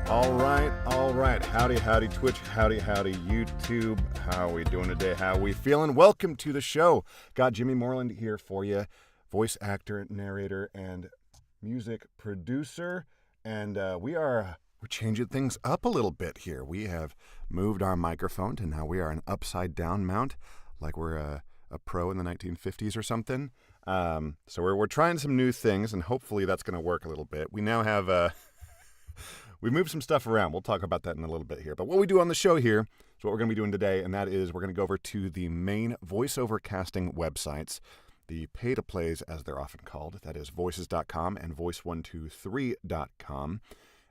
All right. Howdy, Twitch. Howdy, YouTube. How are we doing today? How are we feeling? Welcome to the show. Got Jimmy Moreland here for you, voice actor, narrator, and music producer. And we're changing things up a little bit here. We have moved our microphone to now we are an upside down mount, like we're a pro in the 1950s or something. So we're trying some new things, and hopefully that's going to work a little bit. We now have we moved some stuff around. We'll talk about that in a little bit here. But what we do on the show here is what we're going to be doing today, and that is we're going to go over to the main voiceover casting websites, the pay-to-plays as they're often called. That is voices.com and voice123.com.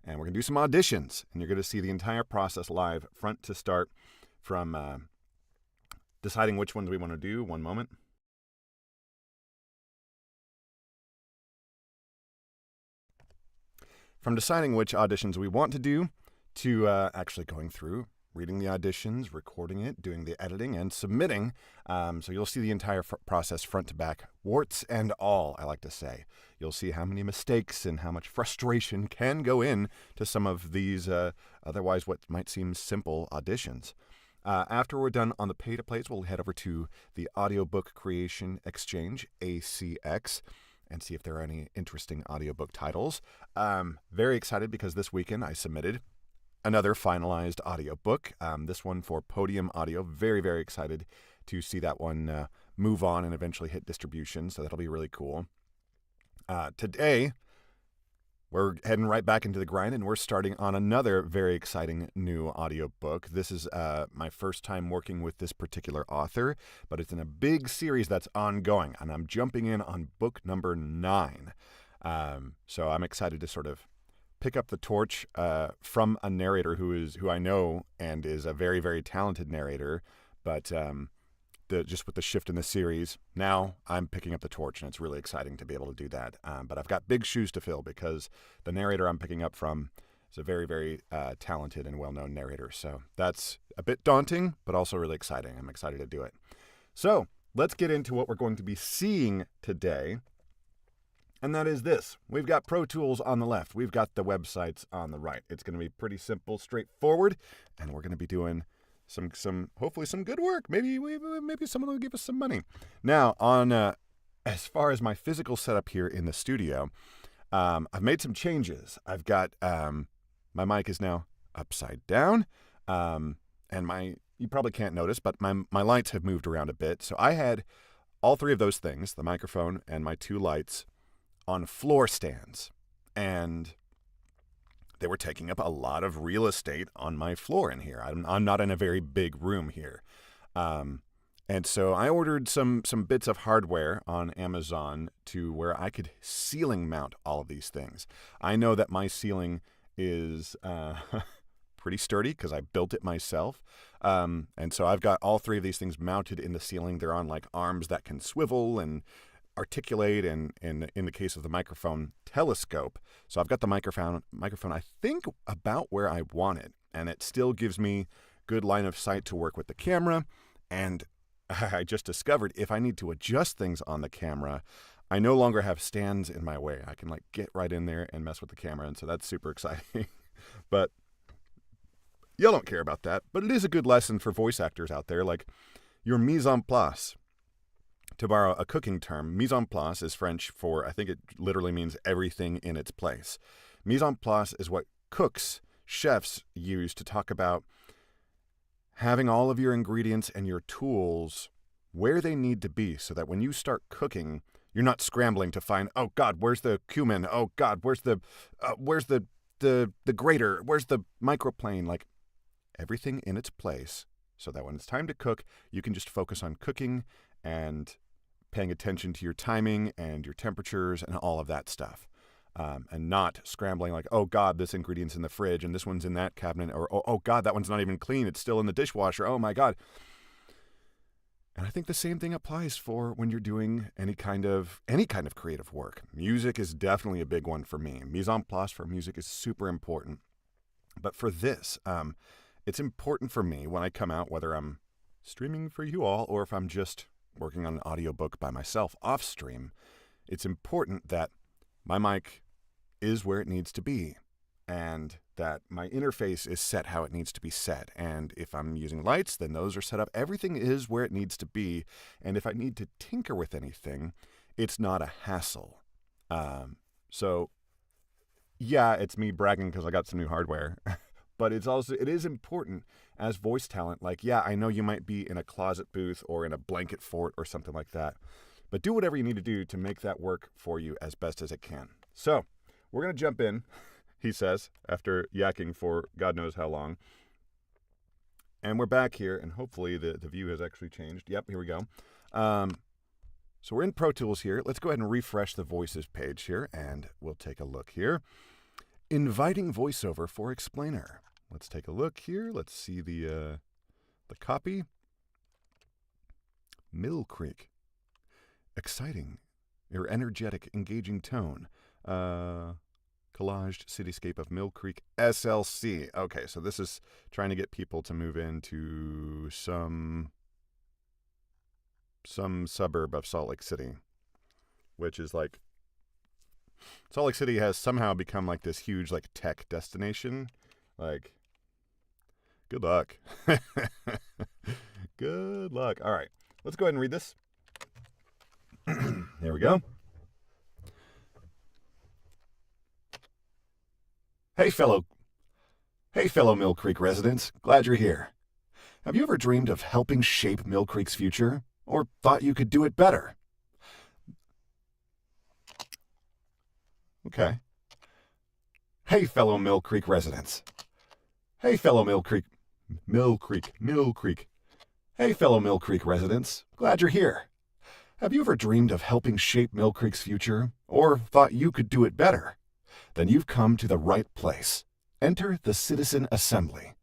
And we're going to do some auditions, and you're going to see the entire process live, front to start, from deciding which ones we want to do. One moment. From deciding which auditions we want to do, to actually going through, reading the auditions, recording it, doing the editing, and submitting. So you'll see the entire process front to back, warts and all, I like to say. You'll see how many mistakes and how much frustration can go in to some of these otherwise what might seem simple auditions. After we're done on the pay-to-plays, we'll head over to the Audiobook Creation Exchange, ACX, and see if there are any interesting audiobook titles. Very excited because this weekend I submitted another finalized audiobook, this one for Podium Audio. Very, very excited to see that one move on and eventually hit distribution, so that'll be really cool. Today, we're heading right back into the grind, and we're starting on another very exciting new audiobook. This is my first time working with this particular author, but it's in a big series that's ongoing, and I'm jumping in on book number 9. So I'm excited to sort of pick up the torch from a narrator who I know and is a very, very talented narrator, but just with the shift in the series, now I'm picking up the torch, and it's really exciting to be able to do that. But I've got big shoes to fill because the narrator I'm picking up from is a very, very talented and well-known narrator. So that's a bit daunting, but also really exciting. I'm excited to do it. So let's get into what we're going to be seeing today, and that is this. We've got Pro Tools on the left. We've got the websites on the right. It's going to be pretty simple, straightforward, and we're going to be doing some hopefully some good work. Maybe someone will give us some money. Now, on as far as my physical setup here in the studio, I've made some changes. I've got my mic is now upside down, and you probably can't notice, but my lights have moved around a bit. So I had all three of those things, the microphone and my two lights, on floor stands, and they were taking up a lot of real estate on my floor in here. I'm not in a very big room here. And so I ordered some bits of hardware on Amazon to where I could ceiling mount all of these things. I know that my ceiling is pretty sturdy because I built it myself. And so I've got all three of these things mounted in the ceiling. They're on like arms that can swivel and articulate, and in the case of the microphone, telescope. So I've got the microphone I think about where I want it, and it still gives me good line of sight to work with the camera. And I just discovered if I need to adjust things on the camera, I no longer have stands in my way. I can like get right in there and mess with the camera, and so that's super exciting. But y'all don't care about that, but it is a good lesson for voice actors out there, like your mise en place. To borrow a cooking term, mise en place is French for, I think it literally means everything in its place. Mise en place is what cooks, chefs use to talk about having all of your ingredients and your tools where they need to be, so that when you start cooking, you're not scrambling to find, oh God, where's the cumin? Oh God, where's the grater? Where's the microplane? Like everything in its place, so that when it's time to cook, you can just focus on cooking and paying attention to your timing and your temperatures and all of that stuff. And not scrambling like, oh God, this ingredient's in the fridge and this one's in that cabinet, or oh God, that one's not even clean, it's still in the dishwasher, oh my God. And I think the same thing applies for when you're doing any kind of creative work. Music is definitely a big one for me. Mise en place for music is super important. But for this, it's important for me when I come out, whether I'm streaming for you all or if I'm just working on an audiobook by myself off stream, it's important that my mic is where it needs to be. And that my interface is set how it needs to be set. And if I'm using lights, then those are set up. Everything is where it needs to be. And if I need to tinker with anything, it's not a hassle. So yeah, it's me bragging because I got some new hardware. But it is important as voice talent. Like, yeah, I know you might be in a closet booth or in a blanket fort or something like that, but do whatever you need to do to make that work for you as best as it can. So we're going to jump in, he says, after yakking for God knows how long. And we're back here, and hopefully the view has actually changed. Yep, here we go. So we're in Pro Tools here. Let's go ahead and refresh the voices page here, and we'll take a look here. Inviting voiceover for explainer. Let's take a look here. Let's see the copy. Mill Creek. Exciting, or energetic, engaging tone. Collaged cityscape of Mill Creek SLC. Okay, so this is trying to get people to move into some suburb of Salt Lake City, which is like, Salt Lake City has somehow become like this huge like tech destination. Like, good luck. Good luck. All right, let's go ahead and read this. There we go. Hey fellow Mill Creek residents, glad you're here. Have you ever dreamed of helping shape Mill Creek's future, or thought you could do it better? Okay. Hey fellow Mill Creek residents. Hey fellow Mill Creek. Hey fellow Mill Creek residents, glad you're here. Have you ever dreamed of helping shape Mill Creek's future, or thought you could do it better? Then you've come to the right place. Enter the Citizen Assembly.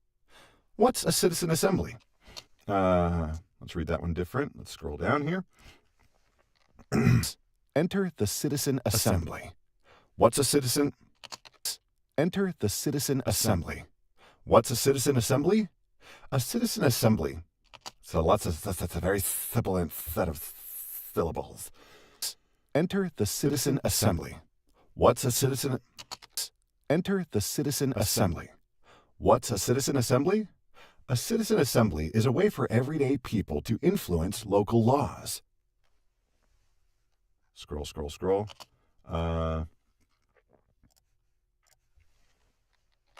What's a Citizen Assembly? Let's read that one different. Let's scroll down here. Enter the Citizen Assembly. What's a citizen? Enter the Citizen Assembly. What's a Citizen Assembly? A Citizen Assembly. So that's a very sibilant set of syllables. Enter the Citizen Assembly. What's a citizen? Enter the Citizen Assembly. What's a Citizen Assembly? A Citizen Assembly is a way for everyday people to influence local laws. Scroll.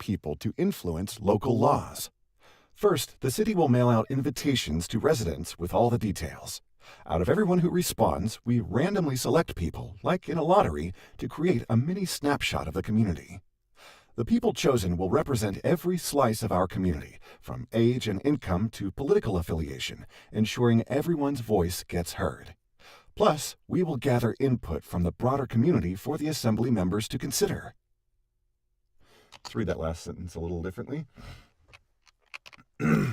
People to influence local laws. First, the city will mail out invitations to residents with all the details. Out of everyone who responds, we randomly select people, like in a lottery, to create a mini snapshot of the community. The people chosen will represent every slice of our community, from age and income to political affiliation, ensuring everyone's voice gets heard. Plus, we will gather input from the broader community for the assembly members to consider. Let's read that last sentence a little differently.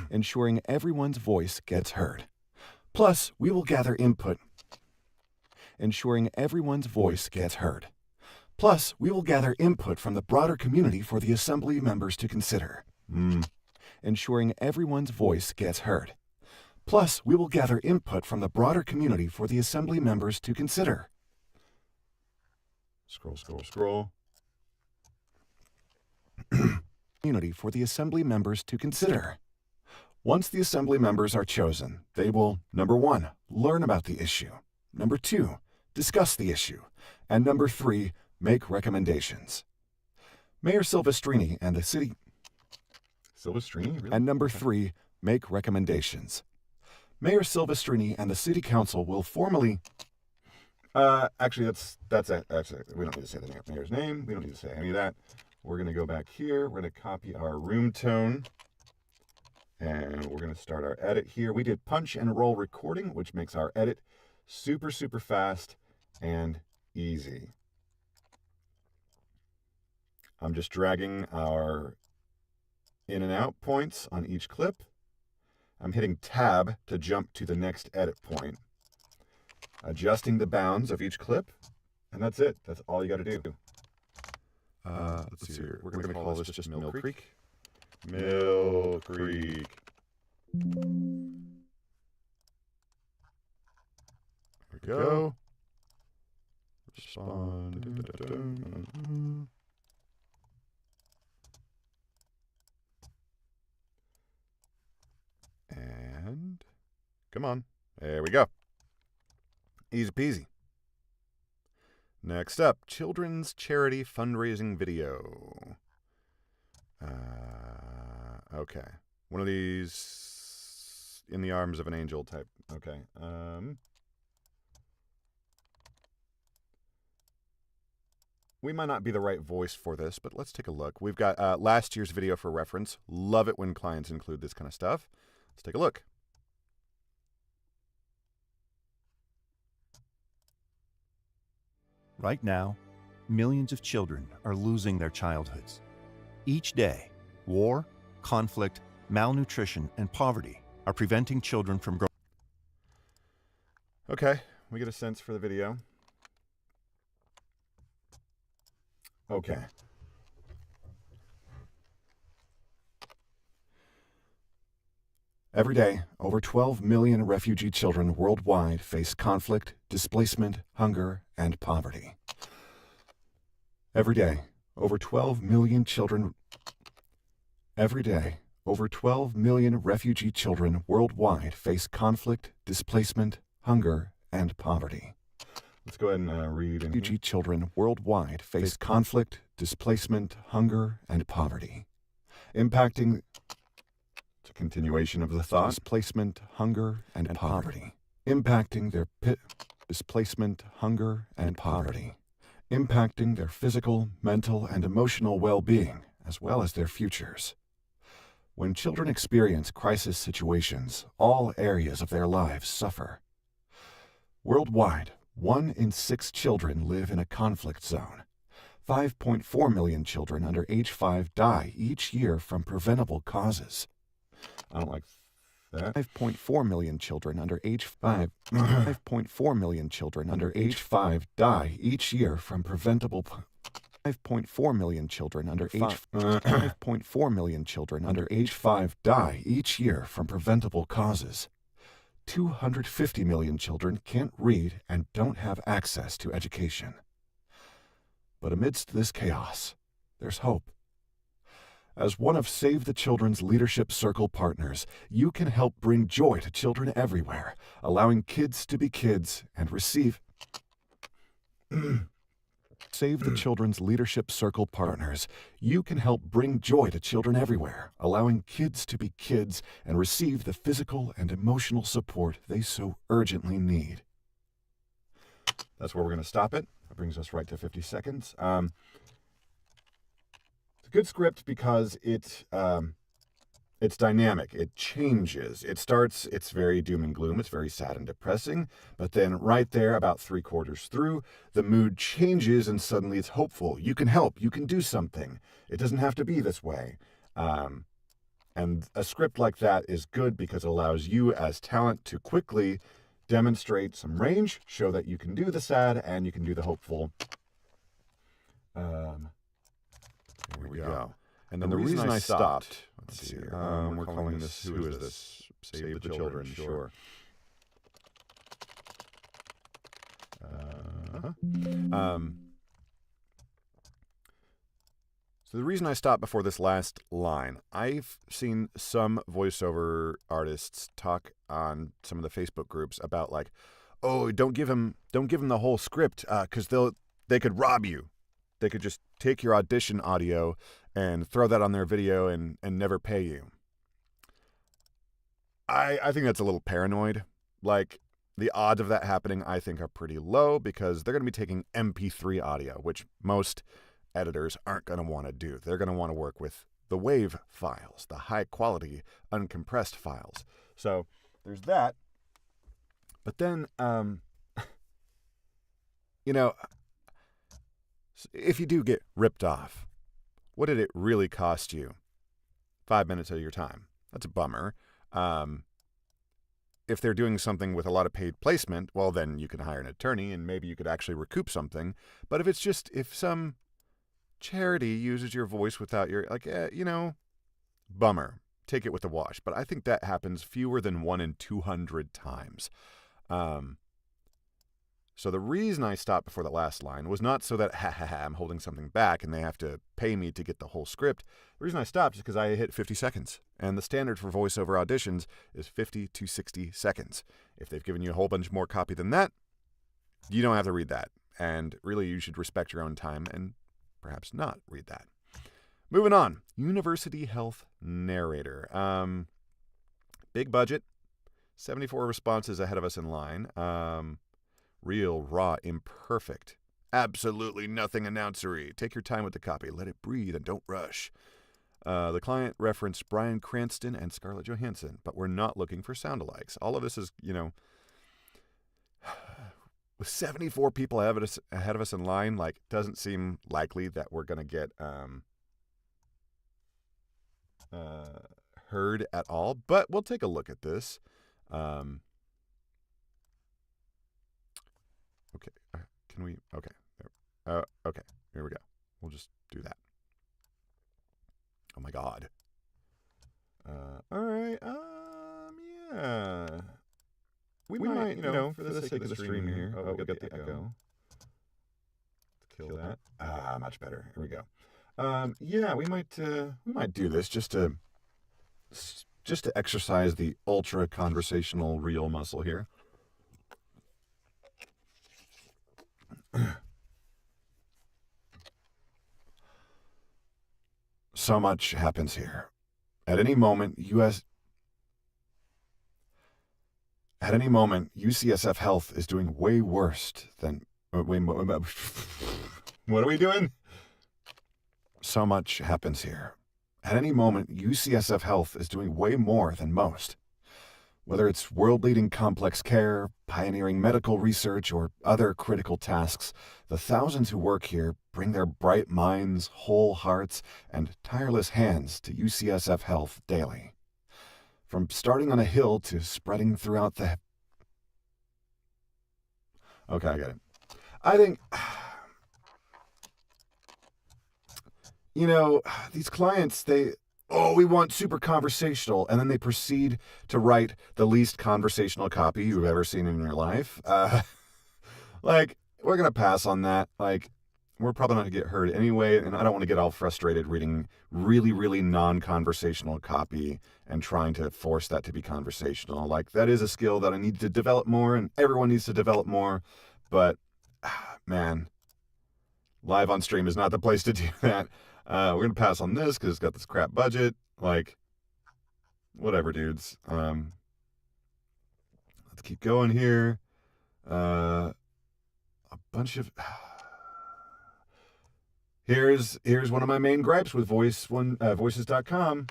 Ensuring everyone's voice gets heard. Plus, we will gather input. Ensuring everyone's voice gets heard. Plus, we will gather input from the broader community for the assembly members to consider. Ensuring everyone's voice gets heard. Plus, we will gather input from the broader community for the assembly members to consider. Scroll. Community for the assembly members to consider. Once the assembly members are chosen, they will, number 1, learn about the issue. Number 2, discuss the issue. And number 3, make recommendations. Mayor Silvestrini and the city... Silvestrini? Really? And number 3, make recommendations. Mayor Silvestrini and the city council will formally... Actually, that's it. Actually, we don't need to say the mayor's name. We don't need to say any of that. We're going to go back here. We're going to copy our room tone. And we're going to start our edit here. We did punch and roll recording, which makes our edit super, super fast and easy. I'm just dragging our in and out points on each clip. I'm hitting tab to jump to the next edit point. Adjusting the bounds of each clip, and that's it. That's all you got to do. Let's see here. We're going to call this just Mill Creek. Mill Creek. There we go. Respond. Come on. There we go. Easy peasy. Next up, children's charity fundraising video. Okay. One of these in the arms of an angel type. Okay. We might not be the right voice for this, but let's take a look. We've got last year's video for reference. Love it when clients include this kind of stuff. Let's take a look. Right now, millions of children are losing their childhoods. Each day, war, conflict, malnutrition, and poverty are preventing children from growing. Okay, we get a sense for the video. Okay. Every day, over 12 million refugee children worldwide face conflict, displacement, hunger, and poverty. Every day, over 12 million children. Every day, over 12 million refugee children worldwide face conflict, displacement, hunger, and poverty. Let's go ahead and read. Refugee children worldwide face conflict, displacement, hunger, and poverty, impacting. It's a continuation of the thought. Displacement, hunger, and poverty, impacting their displacement, hunger, and poverty, impacting their physical, mental, and emotional well-being, as well as their futures. When children experience crisis situations, all areas of their lives suffer. Worldwide, 1 in 6 children live in a conflict zone. 5.4 million children under age 5 die each year from preventable causes. I don't like that. 5.4 million children under age 5. 5.4 million children under age 5 die each year from preventable. 5.4 million children under age 5.4 million children under age 5 die each year from preventable causes. 250 million children can't read and don't have access to education. But amidst this chaos, there's hope. As one of Save the Children's Leadership Circle partners, you can help bring joy to children everywhere, allowing kids to be kids and receive. Save the Children's Leadership Circle partners, you can help bring joy to children everywhere, allowing kids to be kids and receive the physical and emotional support they so urgently need. That's where we're going to stop it. That brings us right to 50 seconds. It's a good script because it's dynamic. It changes. It starts, it's very doom and gloom. It's very sad and depressing. But then right there, about 3/4 through, the mood changes and suddenly it's hopeful. You can help. You can do something. It doesn't have to be this way. And a script like that is good because it allows you as talent to quickly demonstrate some range, show that you can do the sad and you can do the hopeful. Here we go. And then the reason I stopped, let's see here, we're calling this, who is this? Save the Children, sure. So the reason I stopped before this last line, I've seen some voiceover artists talk on some of the Facebook groups about like, oh, don't give them the whole script because they could rob you. They could just take your audition audio and throw that on their video and never pay you. I think that's a little paranoid. Like, the odds of that happening, I think, are pretty low because they're going to be taking MP3 audio, which most editors aren't going to want to do. They're going to want to work with the WAV files, the high-quality, uncompressed files. So there's that. But then, if you do get ripped off, what did it really cost you? 5 minutes of your time. That's a bummer. If they're doing something with a lot of paid placement, well, then you can hire an attorney and maybe you could actually recoup something. But if some charity uses your voice without your, bummer. Take it with a wash. But I think that happens fewer than 1 in 200 times. So the reason I stopped before the last line was not so that, I'm holding something back and they have to pay me to get the whole script. The reason I stopped is because I hit 50 seconds. And the standard for voiceover auditions is 50 to 60 seconds. If they've given you a whole bunch more copy than that, you don't have to read that. And really, you should respect your own time and perhaps not read that. Moving on. University Health Narrator. Big budget. 74 responses ahead of us in line. Real, raw, imperfect. Absolutely nothing announcery. Take your time with the copy. Let it breathe and don't rush. The client referenced Bryan Cranston and Scarlett Johansson, but we're not looking for sound-alikes. All of this is, with 74 people ahead of us in line, doesn't seem likely that we're going to get heard at all. But we'll take a look at this. Okay. Can we? Okay. Okay. Here we go. We'll just do that. Oh my God. All right. Yeah. We might, for the sake of the stream here. Oh, we got the echo. Let's kill that. Much better. Here we go. Yeah, we might do this just to exercise the ultra conversational real muscle here. So much happens here. At any moment, UCSF Health is doing way worse than... What are we doing? So much happens here. At any moment, UCSF Health is doing way more than most. Whether it's world-leading complex care, pioneering medical research, or other critical tasks, the thousands who work here bring their bright minds, whole hearts, and tireless hands to UCSF Health daily. From starting on a hill to spreading throughout the... Okay, I get it. I think... these clients, we want super conversational, and then they proceed to write the least conversational copy you've ever seen in your life. We're going to pass on that. We're probably not going to get heard anyway, and I don't want to get all frustrated reading really, really non-conversational copy and trying to force that to be conversational. That is a skill that I need to develop more, and everyone needs to develop more, but, man, live on stream is not the place to do that. We're going to pass on this because it's got this crap budget. Whatever, dudes. Let's keep going here. A bunch of... Here's one of my main gripes with voices.com.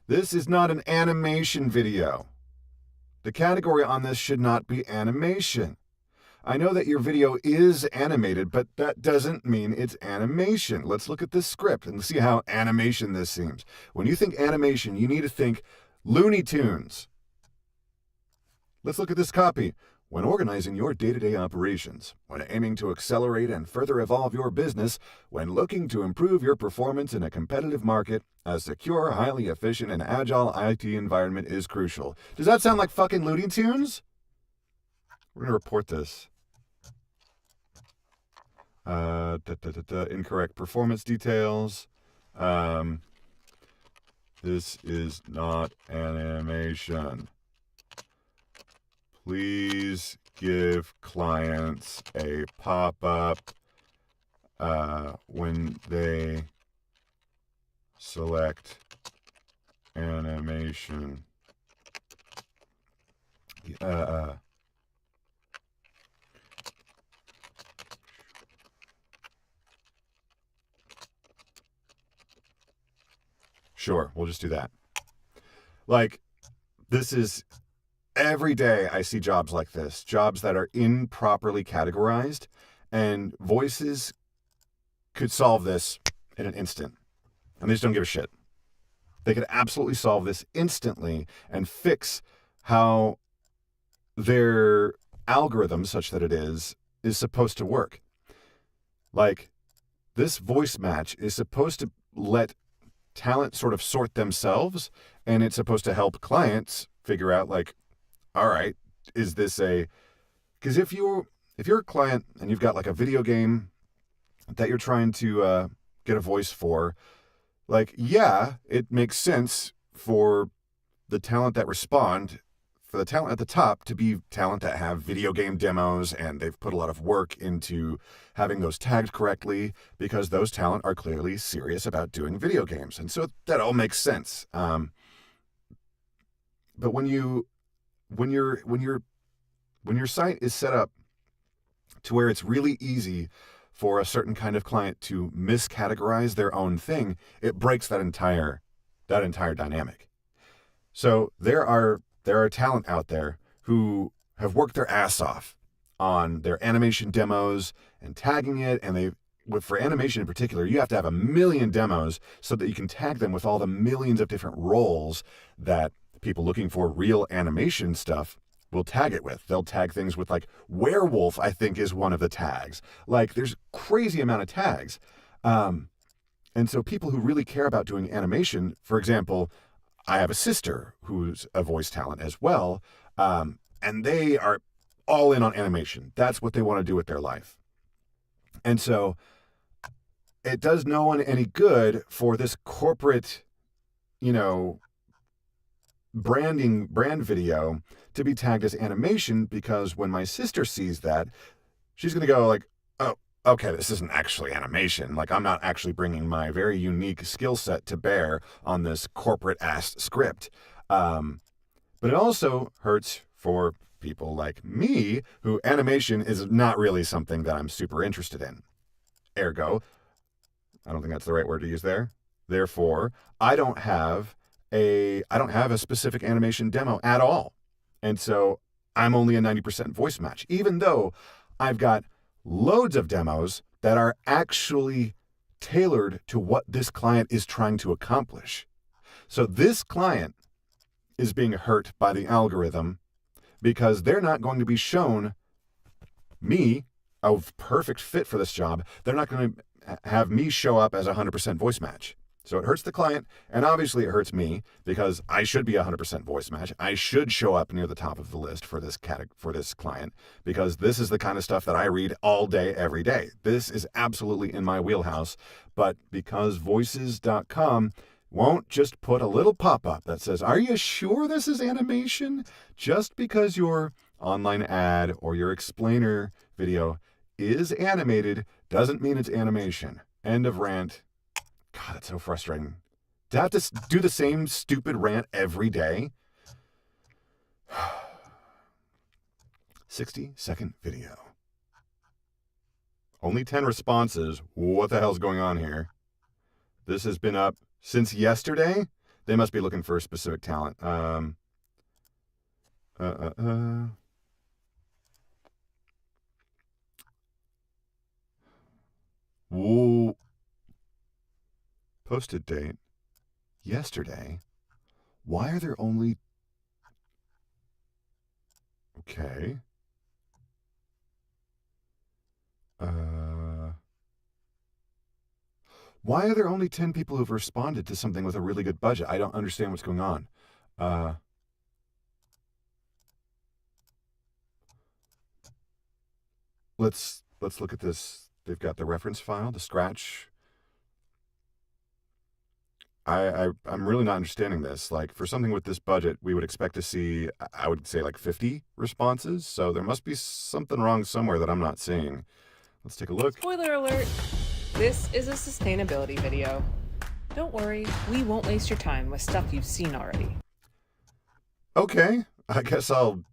This is not an animation video. The category on this should not be animation. I know that your video is animated, but that doesn't mean it's animation. Let's look at this script and see how animation this seems. When you think animation, you need to think Looney Tunes. Let's look at this copy. When organizing your day-to-day operations, when aiming to accelerate and further evolve your business, when looking to improve your performance in a competitive market, a secure, highly efficient, and agile IT environment is crucial. Does that sound like fucking Looney Tunes? We're going to report this. Incorrect performance details. This is not animation. Please give clients a pop-up when they select animation. Sure, we'll just do that. This is... Every day I see jobs like this, jobs that are improperly categorized, and Voices could solve this in an instant. And they just don't give a shit. They could absolutely solve this instantly and fix how their algorithm, such that it is supposed to work. This voice match is supposed to let talent sort of sort themselves, and it's supposed to help clients figure out, all right, is this because if you if you're a client and you've got like a video game that you're trying to get a voice for, like, yeah, it makes sense for the talent that respond, for the talent at the top to be talent that have video game demos and they've put a lot of work into having those tagged correctly because those talent are clearly serious about doing video games. And so that all makes sense. But when your site is set up to where it's really easy for a certain kind of client to miscategorize their own thing, it breaks that entire dynamic. So there are talent out there who have worked their ass off on their animation demos and tagging it, and for animation in particular, you have to have a million demos so that you can tag them with all the millions of different roles that people looking for real animation stuff will tag it with. They'll tag things with like werewolf, I think is one of the tags. Like there's crazy amount of tags. And so people who really care about doing animation, for example, I have a sister who's a voice talent as well, and they are all in on animation. That's what they want to do with their life. And so it does no one any good for this corporate, brand video to be tagged as animation, because when my sister sees that, she's going to go like, oh, okay, this isn't actually animation. Like, I'm not actually bringing my very unique skill set to bear on this corporate-ass script. But it also hurts for people like me, who animation is not really something that I'm super interested in. Ergo, I don't think that's the right word to use there. Therefore, I don't have a specific animation demo at all. And so I'm only a 90% voice match, even though I've got loads of demos that are actually tailored to what this client is trying to accomplish. So this client is being hurt by the algorithm because they're not going to be shown me, a perfect fit for this job. They're not going to have me show up as a 100% voice match. So it hurts the client, and obviously it hurts me because I should be a 100% voice match. I should show up near the top of the list for this client, because this is the kind of stuff that I read all day, every day. This is absolutely in my wheelhouse. But because voices.com won't just put a little pop-up that says, "Are you sure this is animation?" Just because your online ad or your explainer video is animated doesn't mean it's animation. End of rant. God, it's so frustrating to have to do the same stupid rant every day. 60-second video. Only 10 responses. What the hell's going on here? This has been up since yesterday. They must be looking for a specific talent. Whoa. Posted date, yesterday. Why are there only... Okay. Why are there only 10 people who've responded to something with a really good budget? I don't understand what's going on. Let's look at this. They've got the reference file, the scratch. I'm really not understanding this. Like, for something with this budget, we would expect to see, I would say, like 50 responses. So there must be something wrong somewhere that I'm not seeing. Let's take a look. Spoiler alert, this is a sustainability video. Don't worry, we won't waste your time with stuff you've seen already. Okay, I guess I'll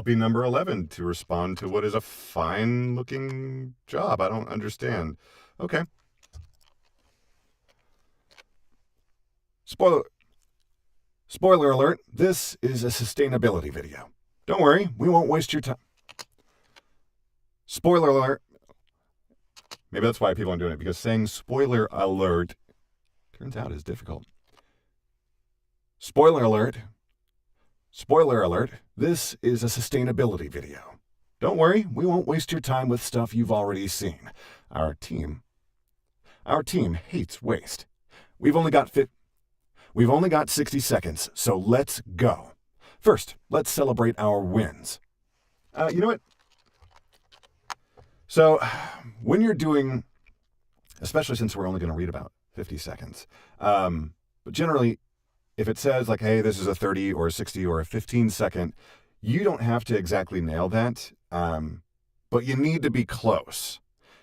be number 11 to respond to what is a fine-looking job. I don't understand. Okay. Spoiler alert, this is a sustainability video. Don't worry, we won't waste your time. Spoiler alert. Maybe that's why people aren't doing it, because saying spoiler alert turns out is difficult. Spoiler alert. Spoiler alert, this is a sustainability video. Don't worry, we won't waste your time with stuff you've already seen. Our team hates waste. We've only got 60 seconds, so let's go. First, let's celebrate our wins. You know what? So when you're doing, especially since we're only going to read about 50 seconds, but generally, if it says like, hey, this is a 30 or a 60 or a 15 second, you don't have to exactly nail that, but you need to be close.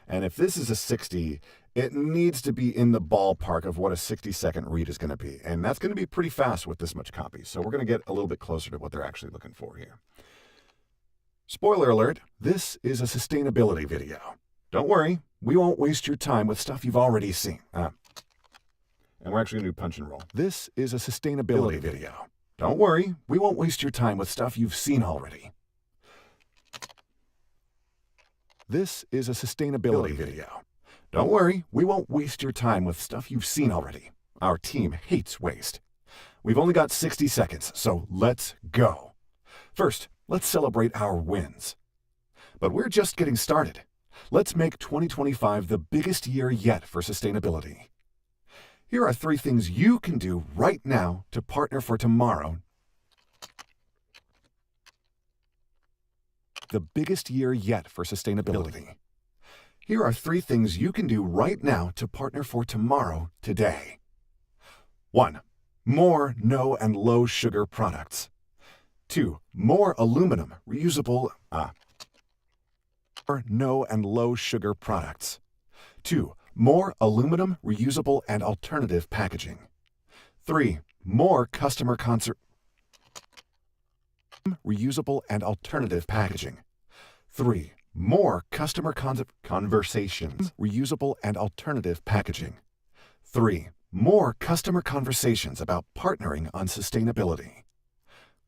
And if this is a 60, it needs to be in the ballpark of what a 60-second read is going to be. And that's going to be pretty fast with this much copy. So we're going to get a little bit closer to what they're actually looking for here. Spoiler alert, this is a sustainability video. Don't worry, we won't waste your time with stuff you've already seen. And we're actually going to do punch and roll. This is a sustainability video. Don't worry, we won't waste your time with stuff you've seen already. This is a sustainability video. Don't worry, we won't waste your time with stuff you've seen already. Our team hates waste. We've only got 60 seconds, so let's go. First, let's celebrate our wins. But we're just getting started. Let's make 2025 the biggest year yet for sustainability. Here are 3 things you can do right now to partner for tomorrow. The biggest year yet for sustainability. Here are 3 things you can do right now to partner for tomorrow today. 1. More no and low sugar products. 2. More aluminum, reusable, no and low sugar products. 2. More aluminum, reusable, and alternative packaging. 3. More customer reusable and alternative packaging. 3. More customer conversations, reusable and alternative packaging. 3. More customer conversations about partnering on sustainability.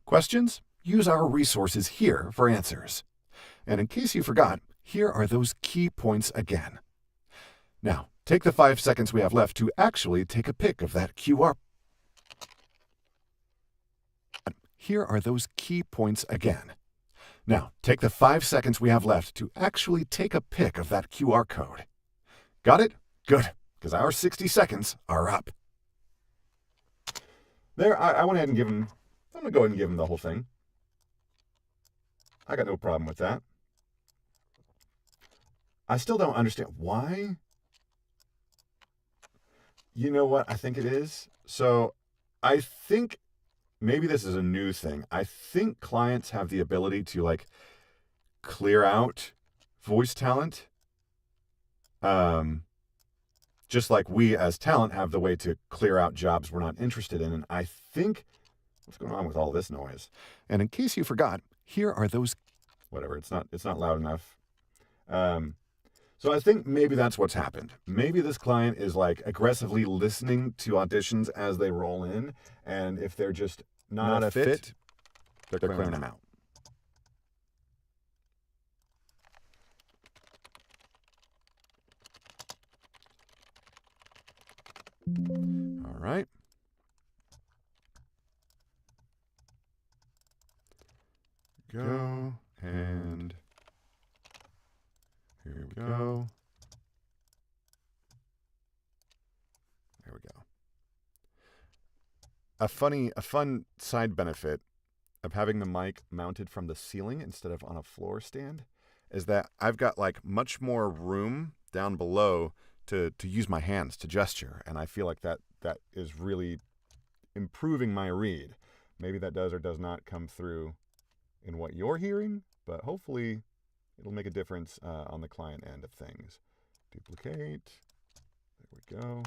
Questions? Use our resources here for answers. And in case you forgot, here are those key points again. Now, take the 5 seconds we have left to actually take a pic of that QR. Here are those key points again. Now, take the 5 seconds we have left to actually take a pic of that QR code. Got it? Good, because our 60 seconds are up. There, I went ahead and I'm going to go ahead and give him the whole thing. I got no problem with that. I still don't understand why. You know what I think it is? So I think maybe this is a new thing. I think clients have the ability to like clear out voice talent. Just like we as talent have the way to clear out jobs we're not interested in. And I think, what's going on with all this noise? And in case you forgot, here are those, whatever, it's not loud enough. So I think maybe that's what's happened. Maybe this client is like aggressively listening to auditions as they roll in. And if they're just not a fit, they're clearing them out. All right. Go, and here we go. There we go. A fun side benefit of having the mic mounted from the ceiling instead of on a floor stand is that I've got like much more room down below to use my hands to gesture, and I feel like that is really improving my read. Maybe that does or does not come through in what you're hearing, but hopefully it'll make a difference on the client end of things. Duplicate. There we go.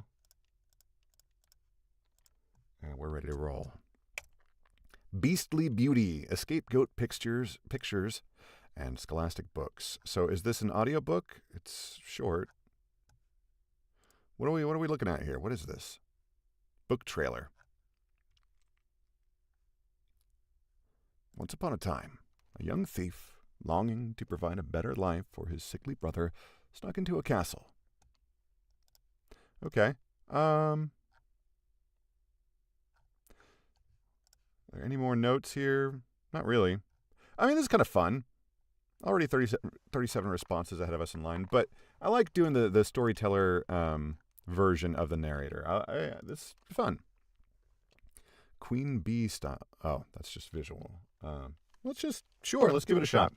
And we're ready to roll. Beastly Beauty, Scapegoat Pictures, and Scholastic Books. So is this an audiobook? It's short. What are we looking at here? What is this? Book trailer. Once upon a time, a young thief, longing to provide a better life for his sickly brother, snuck into a castle. Okay. Are there any more notes here? Not really. I mean, this is kind of fun. Already 37 responses ahead of us in line, but I like doing the storyteller version of the narrator. This is fun. Queen Bee style. Oh, that's just visual. Let's give it a shot.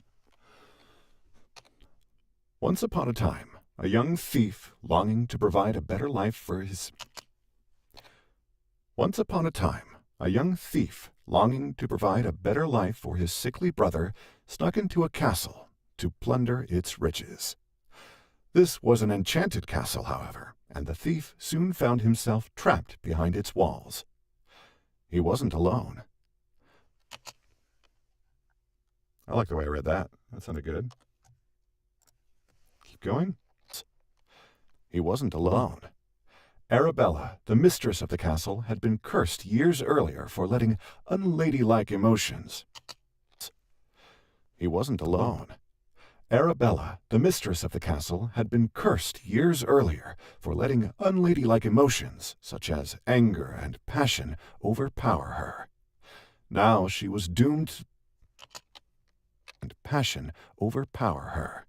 Once upon a time, a young thief longing to provide a better life for his... Once upon a time, a young thief longing to provide a better life for his sickly brother snuck into a castle to plunder its riches. This was an enchanted castle, however, and the thief soon found himself trapped behind its walls. He wasn't alone. I like the way I read that. That sounded good. Keep going. He wasn't alone. Arabella, the mistress of the castle, had been cursed years earlier for letting unladylike emotions. He wasn't alone. Arabella, the mistress of the castle, had been cursed years earlier for letting unladylike emotions, such as anger and passion, overpower her. Now she was doomed and passion overpower her.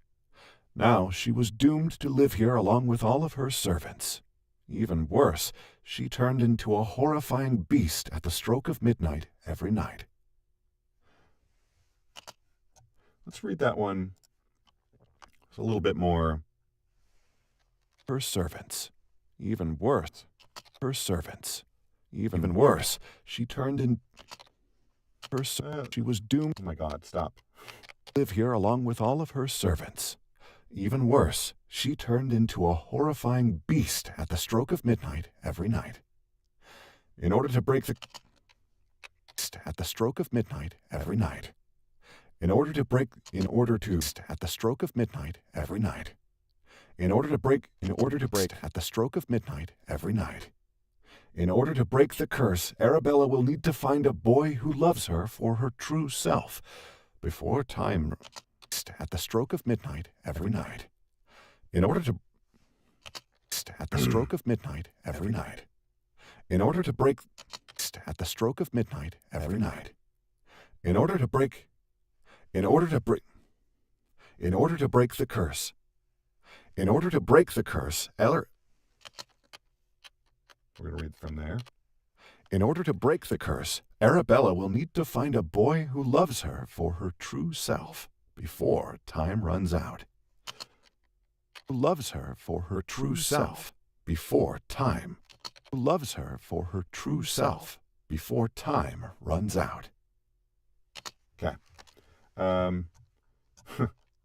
Now she was doomed to live here along with all of her servants. Even worse, she turned into a horrifying beast at the stroke of midnight every night. Let's read that one. It's a little bit more. Her servants. Even worse. Her servants. Even worse, she turned in. She was doomed. Oh my God, stop. Live here along with all of her servants. Even worse, she turned into a horrifying beast at the stroke of midnight every night. In order to break the... At the stroke of midnight every night. At the stroke of midnight every night. In order to break at the stroke of midnight every night. In order to break the curse, Arabella will need to find a boy who loves her for her true self before time... At the stroke of midnight every night. In order to... At the stroke of midnight every night. In order to break... At the stroke of midnight every night. In order to break the curse. In order to break the curse, We're going to read from there. In order to break the curse, Arabella will need to find a boy who loves her for her true self before time runs out. Who loves her for her true self before time. Who loves her for her true self before time runs out. Okay.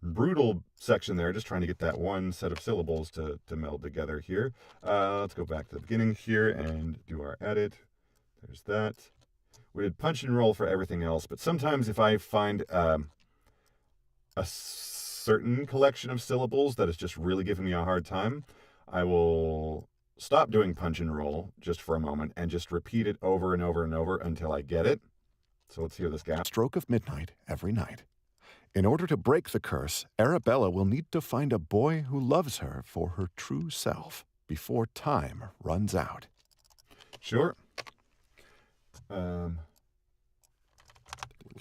Brutal section there, just trying to get that one set of syllables to meld together here. Let's go back to the beginning here and do our edit. There's that. We did punch and roll for everything else, but sometimes if I find a certain collection of syllables that is just really giving me a hard time, I will stop doing punch and roll just for a moment and just repeat it over and over and over until I get it. So let's hear this guy. Stroke of midnight every night. In order to break the curse, Arabella will need to find a boy who loves her for her true self before time runs out. Sure.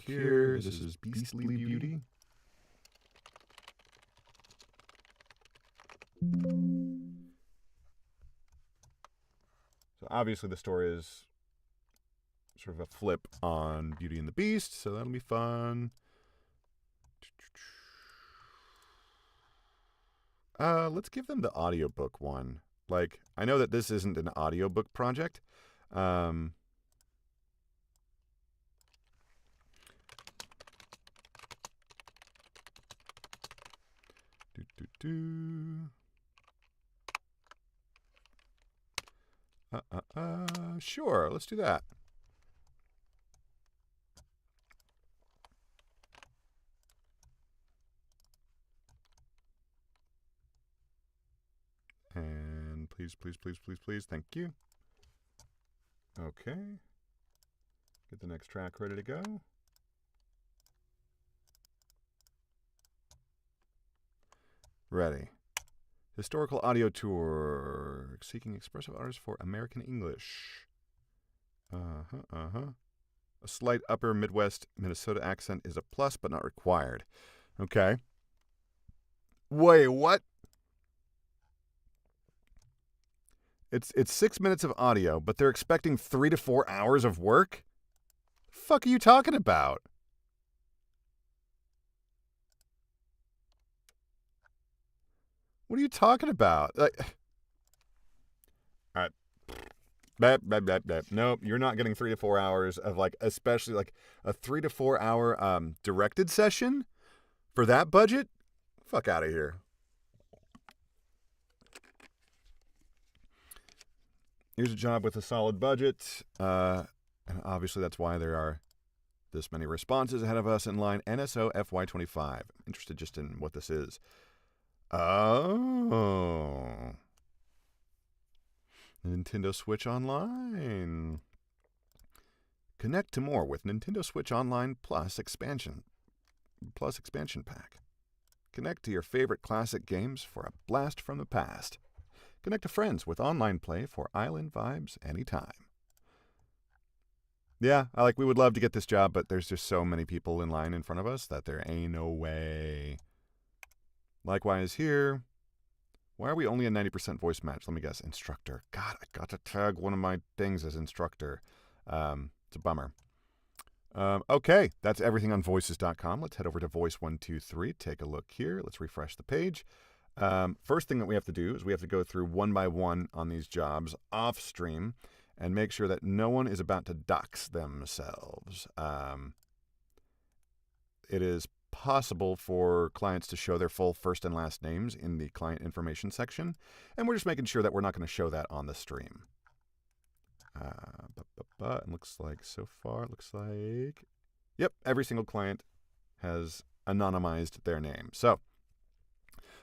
Here, this is Beastly Beauty. So obviously the story is sort of a flip on Beauty and the Beast, so that'll be fun. Let's give them the audiobook one. Like, I know that this isn't an audiobook project. Sure, let's do that. And please, please, please, please, please, thank you. Okay. Get the next track ready to go. Ready. Historical audio tour. Seeking expressive artists for American English. A slight upper Midwest Minnesota accent is a plus, but not required. Okay. Wait, what? It's 6 minutes of audio, but they're expecting 3 to 4 hours of work? The fuck are you talking about? What are you talking about? All right. Nope, you're not getting 3 to 4 hours of especially a 3 to 4 hour directed session for that budget. Fuck out of here. Here's a job with a solid budget, and obviously that's why there are this many responses ahead of us in line. NSO FY25. Interested just in what this is. Oh. Nintendo Switch Online. Connect to more with Nintendo Switch Online Plus expansion pack. Connect to your favorite classic games for a blast from the past. Connect to friends with online play for island vibes anytime. Yeah, we would love to get this job, but there's just so many people in line in front of us that there ain't no way. Likewise here. Why are we only a 90% voice match? Let me guess. Instructor. God, I got to tag one of my things as instructor. It's a bummer. Okay, that's everything on voices.com. Let's head over to Voice123. Take a look here. Let's refresh the page. First thing that we have to do is we have to go through one by one on these jobs off stream and make sure that no one is about to dox themselves. It is possible for clients to show their full first and last names in the client information section, and we're just making sure that we're not going to show that on the stream. It looks like so far, yep, every single client has anonymized their name. So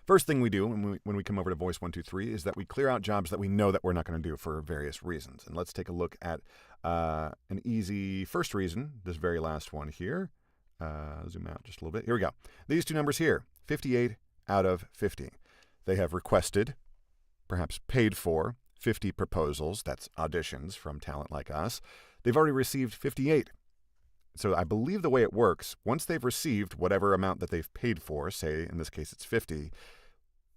first thing we do when we come over to Voice123 is that we clear out jobs that we know that we're not going to do for various reasons. And let's take a look at an easy first reason, this very last one here. Zoom out just a little bit. Here we go. These two numbers here, 58 out of 50. They have requested, perhaps paid for, 50 proposals. That's auditions from talent like us. They've already received 58. So I believe the way it works, once they've received whatever amount that they've paid for, say in this case it's 50,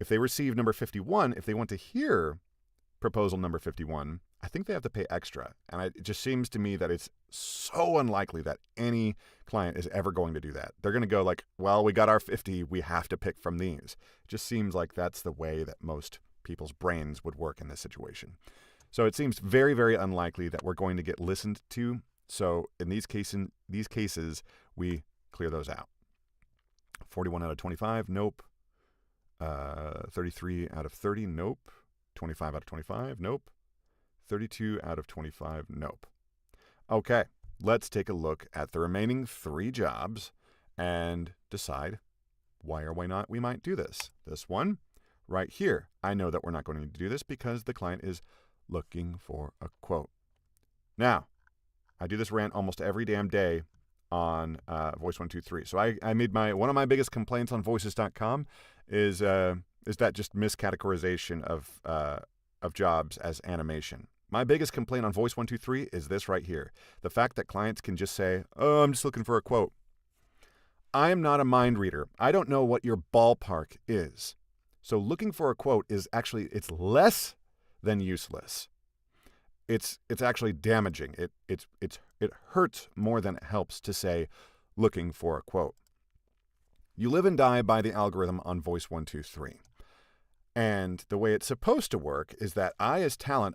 if they receive number 51, if they want to hear proposal number 51, I think they have to pay extra. And it just seems to me that it's so unlikely that any client is ever going to do that. They're going to go well, we got our 50, we have to pick from these. It just seems like that's the way that most people's brains would work in this situation. So it seems very, very unlikely that we're going to get listened to. So in these cases, we clear those out. 41 out of 25, nope. 33 out of 30, nope. 25 out of 25, nope. 32 out of 25, nope. Okay, let's take a look at the remaining 3 jobs and decide why or why not we might do this. This one right here, I know that we're not going to do this because the client is looking for a quote. Now, I do this rant almost every damn day on Voice123. So I made one of my biggest complaints on voices.com is that just miscategorization of jobs as animation. My biggest complaint on Voice123 is this right here. The fact that clients can just say, oh, I'm just looking for a quote. I am not a mind reader. I don't know what your ballpark is. So looking for a quote is actually, it's less than useless. It's actually damaging. It hurts more than it helps to say looking for a quote. You live and die by the algorithm on Voice123. And the way it's supposed to work is that I, as talent,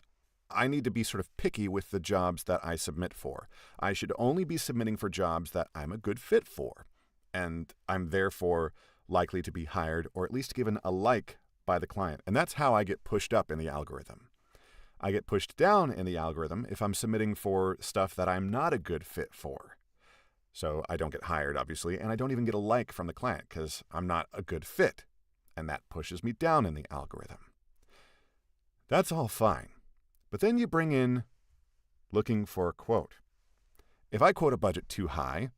I need to be sort of picky with the jobs that I submit for. I should only be submitting for jobs that I'm a good fit for. And I'm therefore likely to be hired or at least given a like by the client. And that's how I get pushed up in the algorithm. I get pushed down in the algorithm if I'm submitting for stuff that I'm not a good fit for. So I don't get hired, obviously, and I don't even get a like from the client because I'm not a good fit. And that pushes me down in the algorithm. That's all fine. But then you bring in looking for a quote. If I quote a budget too high,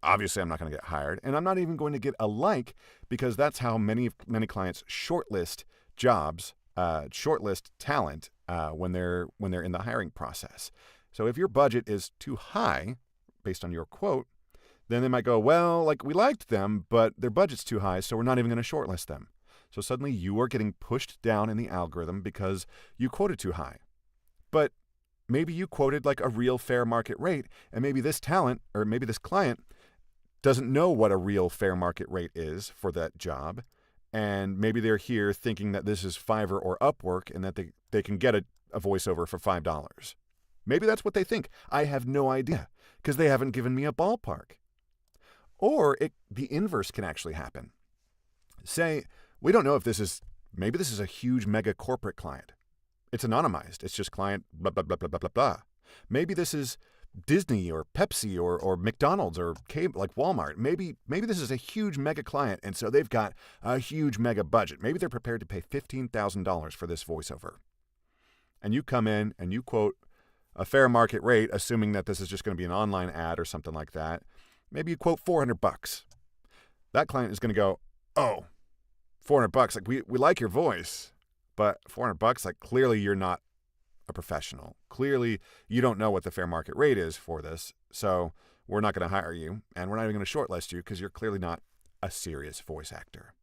obviously I'm not going to get hired, and I'm not even going to get a like because that's how many clients shortlist jobs, shortlist talent when they're in the hiring process. So if your budget is too high based on your quote, then they might go, well, we liked them, but their budget's too high, so we're not even going to shortlist them. So suddenly you are getting pushed down in the algorithm because you quoted too high. But maybe you quoted a real fair market rate, and maybe this talent or maybe this client doesn't know what a real fair market rate is for that job, And maybe they're here thinking that this is Fiverr or Upwork and that they can get a voiceover for $5. Maybe that's what they think. I have no idea because they haven't given me a ballpark. Or the inverse can actually happen. Say, we don't know if maybe this is a huge mega corporate client. It's anonymized. It's just client blah, blah, blah, blah, blah, blah, blah. Maybe this is Disney or Pepsi or McDonald's or cable, like Walmart. Maybe this is a huge mega client, and so they've got a huge mega budget. Maybe they're prepared to pay $15,000 for this voiceover. And you come in and you quote a fair market rate, assuming that this is just going to be an online ad or something like that. Maybe you quote $400. That client is going to go, oh, $400. Like we like your voice, but $400. Like clearly you're not a professional. Clearly you don't know what the fair market rate is for this. So we're not going to hire you, and we're not even going to shortlist you because you're clearly not a serious voice actor.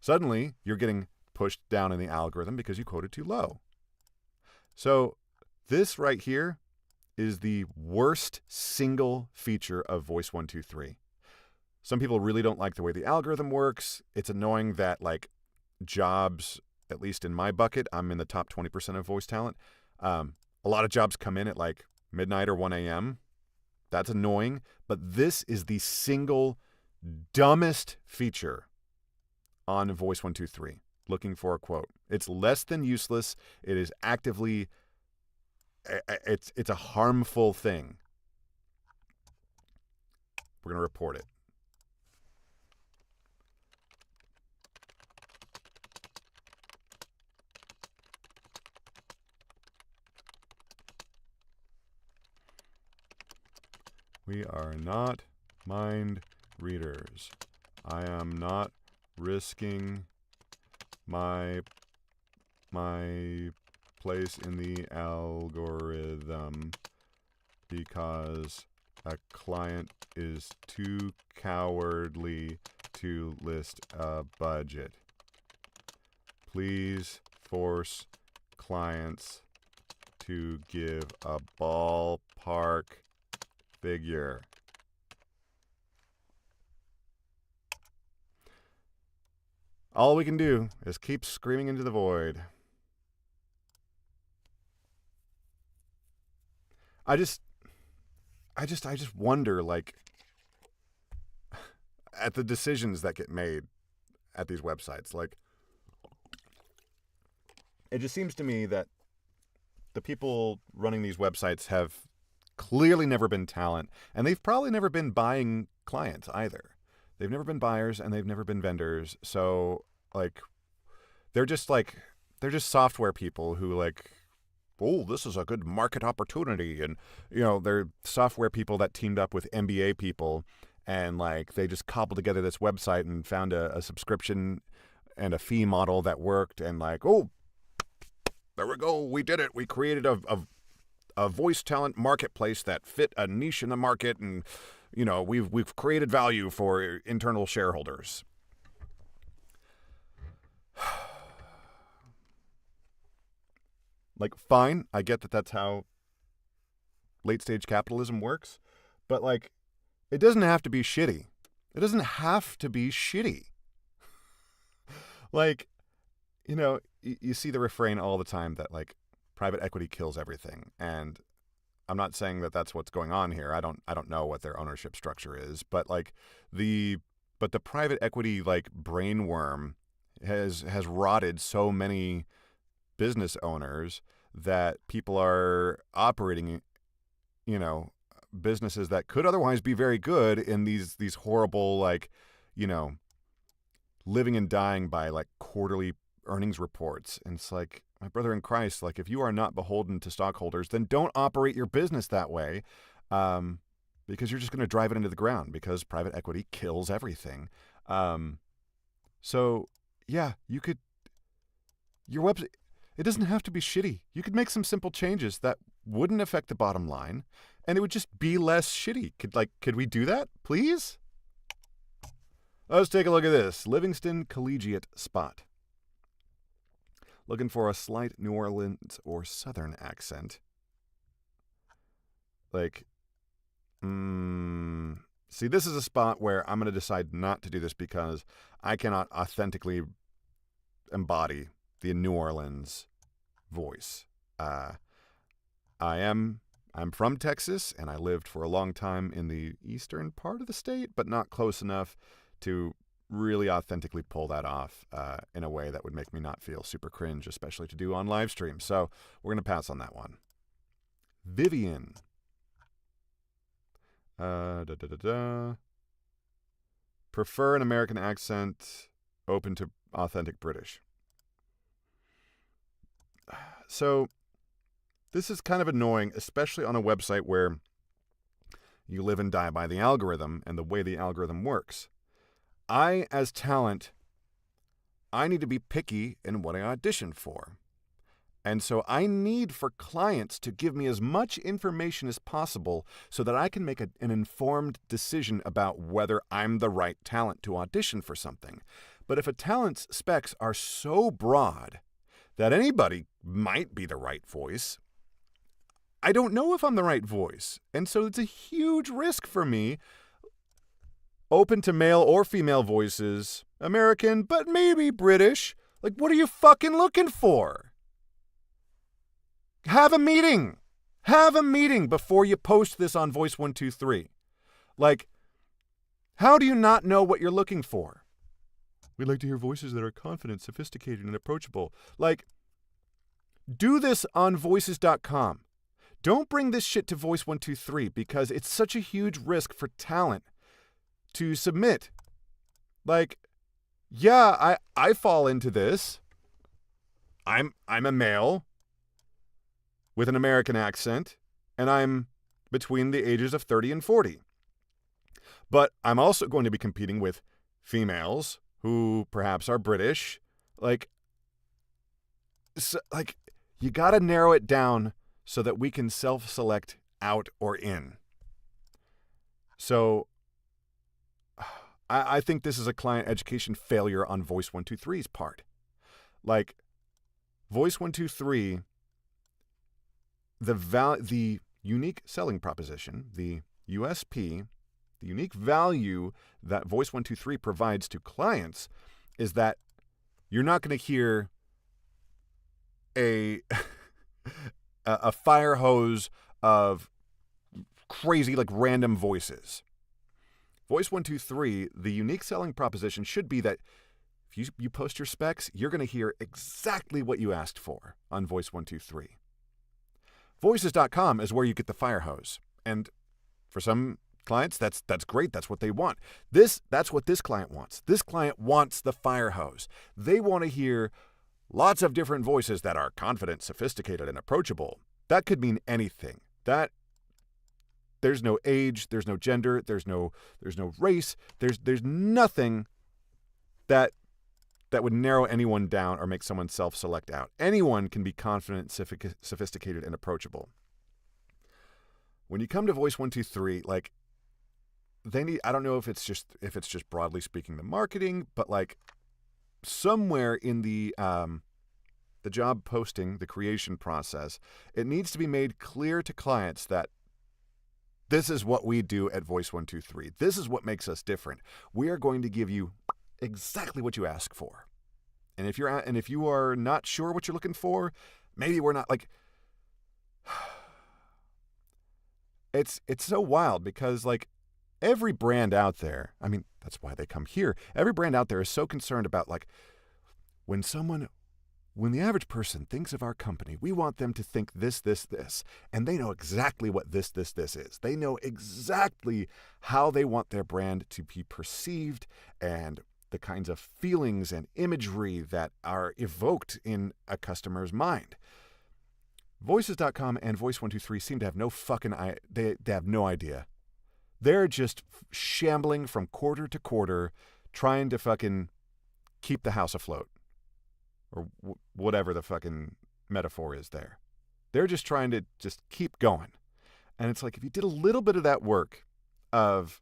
Suddenly you're getting pushed down in the algorithm because you quoted too low. So this right here is the worst single feature of Voice123. Some people really don't like the way the algorithm works. It's annoying that like jobs, at least in my bucket, I'm in the top 20% of voice talent. A lot of jobs come in at like midnight or 1 a.m. That's annoying. But this is the single dumbest feature on Voice123. Looking for a quote. It's less than useless. It is actively, it's a harmful thing. We're going to report it. We are not mind readers. I am not risking my place in the algorithm because a client is too cowardly to list a budget. Please force clients to give a ballpark figure. All we can do is keep screaming into the void. I just wonder, like, at the decisions that get made at these websites. Like, it just seems to me that the people running these websites have clearly never been talent, and they've probably never been buying clients either. They've never been buyers, and they've never been vendors. So, like, they're just software people who, like, oh, this is a good market opportunity. And, you know, they're software people that teamed up with MBA people, and, like, they just cobbled together this website and found a subscription and a fee model that worked. And, like, oh, there we go. We did it. We created a voice talent marketplace that fit a niche in the market, and you know, we've created value for internal shareholders. Like, fine, I get that that's how late stage capitalism works, but like, it doesn't have to be shitty. It doesn't have to be shitty. Like, you know, you see the refrain all the time that like private equity kills everything, and I'm not saying that that's what's going on here. I don't know what their ownership structure is, but like the private equity like brainworm has rotted so many business owners that people are operating, you know, businesses that could otherwise be very good in these horrible, like, you know, living and dying by like quarterly earnings reports. And it's like, my brother in Christ, like, if you are not beholden to stockholders, then don't operate your business that way, because you're just going to drive it into the ground, because private equity kills everything. So, yeah, your website, it doesn't have to be shitty. You could make some simple changes that wouldn't affect the bottom line, and it would just be less shitty. Could we do that, please? Let's take a look at this. Livingston Collegiate Spot. Looking for a slight New Orleans or Southern accent. Like, See, this is a spot where I'm going to decide not to do this because I cannot authentically embody the New Orleans voice. I'm from Texas, and I lived for a long time in the eastern part of the state, but not close enough to really authentically pull that off in a way that would make me not feel super cringe, especially to do on live stream. So we're going to pass on that one. Vivian. Prefer an American accent, open to authentic British. So this is kind of annoying, especially on a website where you live and die by the algorithm and the way the algorithm works. I, as talent, I need to be picky in what I audition for. And so I need for clients to give me as much information as possible so that I can make an informed decision about whether I'm the right talent to audition for something. But if a talent's specs are so broad that anybody might be the right voice, I don't know if I'm the right voice. And so it's a huge risk for me. Open to male or female voices, American, but maybe British. Like, what are you fucking looking for? Have a meeting. Have a meeting before you post this on Voice123. Like, how do you not know what you're looking for? We'd like to hear voices that are confident, sophisticated, and approachable. Like, do this on voices.com. Don't bring this shit to Voice123 because it's such a huge risk for talent to submit. Like, yeah, I fall into this. I'm a male with an American accent, and I'm between the ages of 30 and 40. But I'm also going to be competing with females who perhaps are British. Like, you got to narrow it down so that we can self-select out or in. So I think this is a client education failure on Voice123's part. Like, Voice123, the unique selling proposition, the USP, the unique value that Voice123 provides to clients is that you're not going to hear a fire hose of crazy, like, random voices. Voice123, the unique selling proposition should be that if you post your specs, you're going to hear exactly what you asked for on Voice123. Voices.com is where you get the fire hose. And for some clients, that's great. That's what they want. That's what this client wants. This client wants the fire hose. They want to hear lots of different voices that are confident, sophisticated, and approachable. That could mean anything. There's no age, there's no gender, there's no race, there's nothing that would narrow anyone down or make someone self-select out. Anyone can be confident, sophisticated, and approachable. When you come to Voice123, like, they need, I don't know if it's just broadly speaking the marketing, but like somewhere in the job posting, the creation process, it needs to be made clear to clients that this is what we do at Voice123. This is what makes us different. We are going to give you exactly what you ask for. And if you are not sure what you're looking for, maybe we're not, like, it's so wild because, like, every brand out there, I mean, that's why they come here. Every brand out there is so concerned about, like, when the average person thinks of our company, we want them to think this, this, this. And they know exactly what this is. They know exactly how they want their brand to be perceived and the kinds of feelings and imagery that are evoked in a customer's mind. Voices.com and Voice123 seem to have no fucking they have no idea. They're just shambling from quarter to quarter, trying to fucking keep the house afloat. Or whatever the fucking metaphor is there. They're just trying to just keep going. And it's like, if you did a little bit of that work of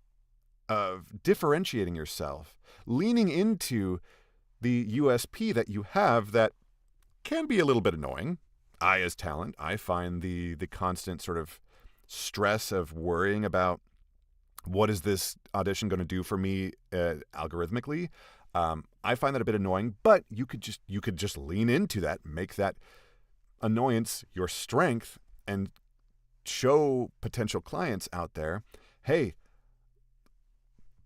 differentiating yourself, leaning into the USP that you have that can be a little bit annoying. I, as talent, I find the constant sort of stress of worrying about what is this audition going to do for me algorithmically? I find that a bit annoying, but you could just lean into that, make that annoyance your strength, and show potential clients out there, hey,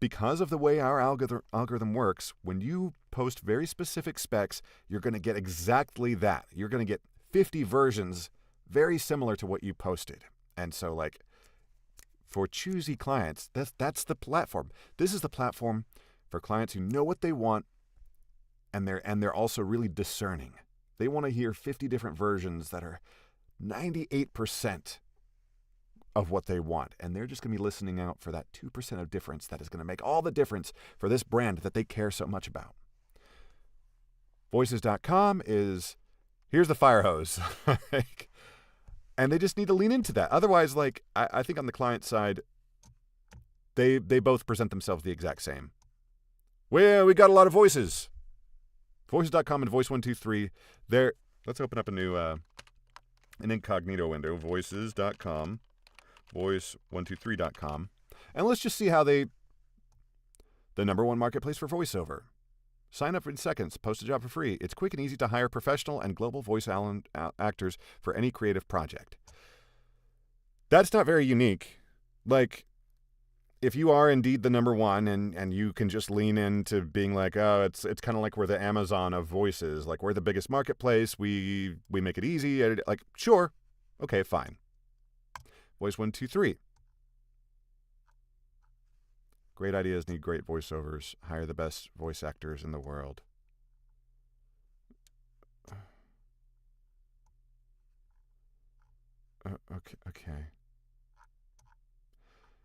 because of the way our algorithm works, when you post very specific specs, you're going to get exactly that. You're going to get 50 versions very similar to what you posted. And so, like, for choosy clients, that's the platform. This is the platform for clients who know what they want, and they're also really discerning. They want to hear 50 different versions that are 98% of what they want, and they're just going to be listening out for that 2% of difference that is going to make all the difference for this brand that they care so much about. Voices.com is, here's the fire hose. And they just need to lean into that. Otherwise, like, I think on the client side, they both present themselves the exact same. Well, we got a lot of voices. Voices.com and Voice123. Let's open up a new an incognito window. Voices.com, voice123.com, and let's just see how the number one marketplace for voiceover. Sign up in seconds. Post a job for free. It's quick and easy to hire professional and global voice actors for any creative project. That's not very unique. Like, if you are indeed the number one and you can just lean into being like, oh, it's kind of like we're the Amazon of voices. Like, we're the biggest marketplace. We make it easy. Like, sure. Okay, fine. Voice123. Great ideas need great voiceovers. Hire the best voice actors in the world. Okay.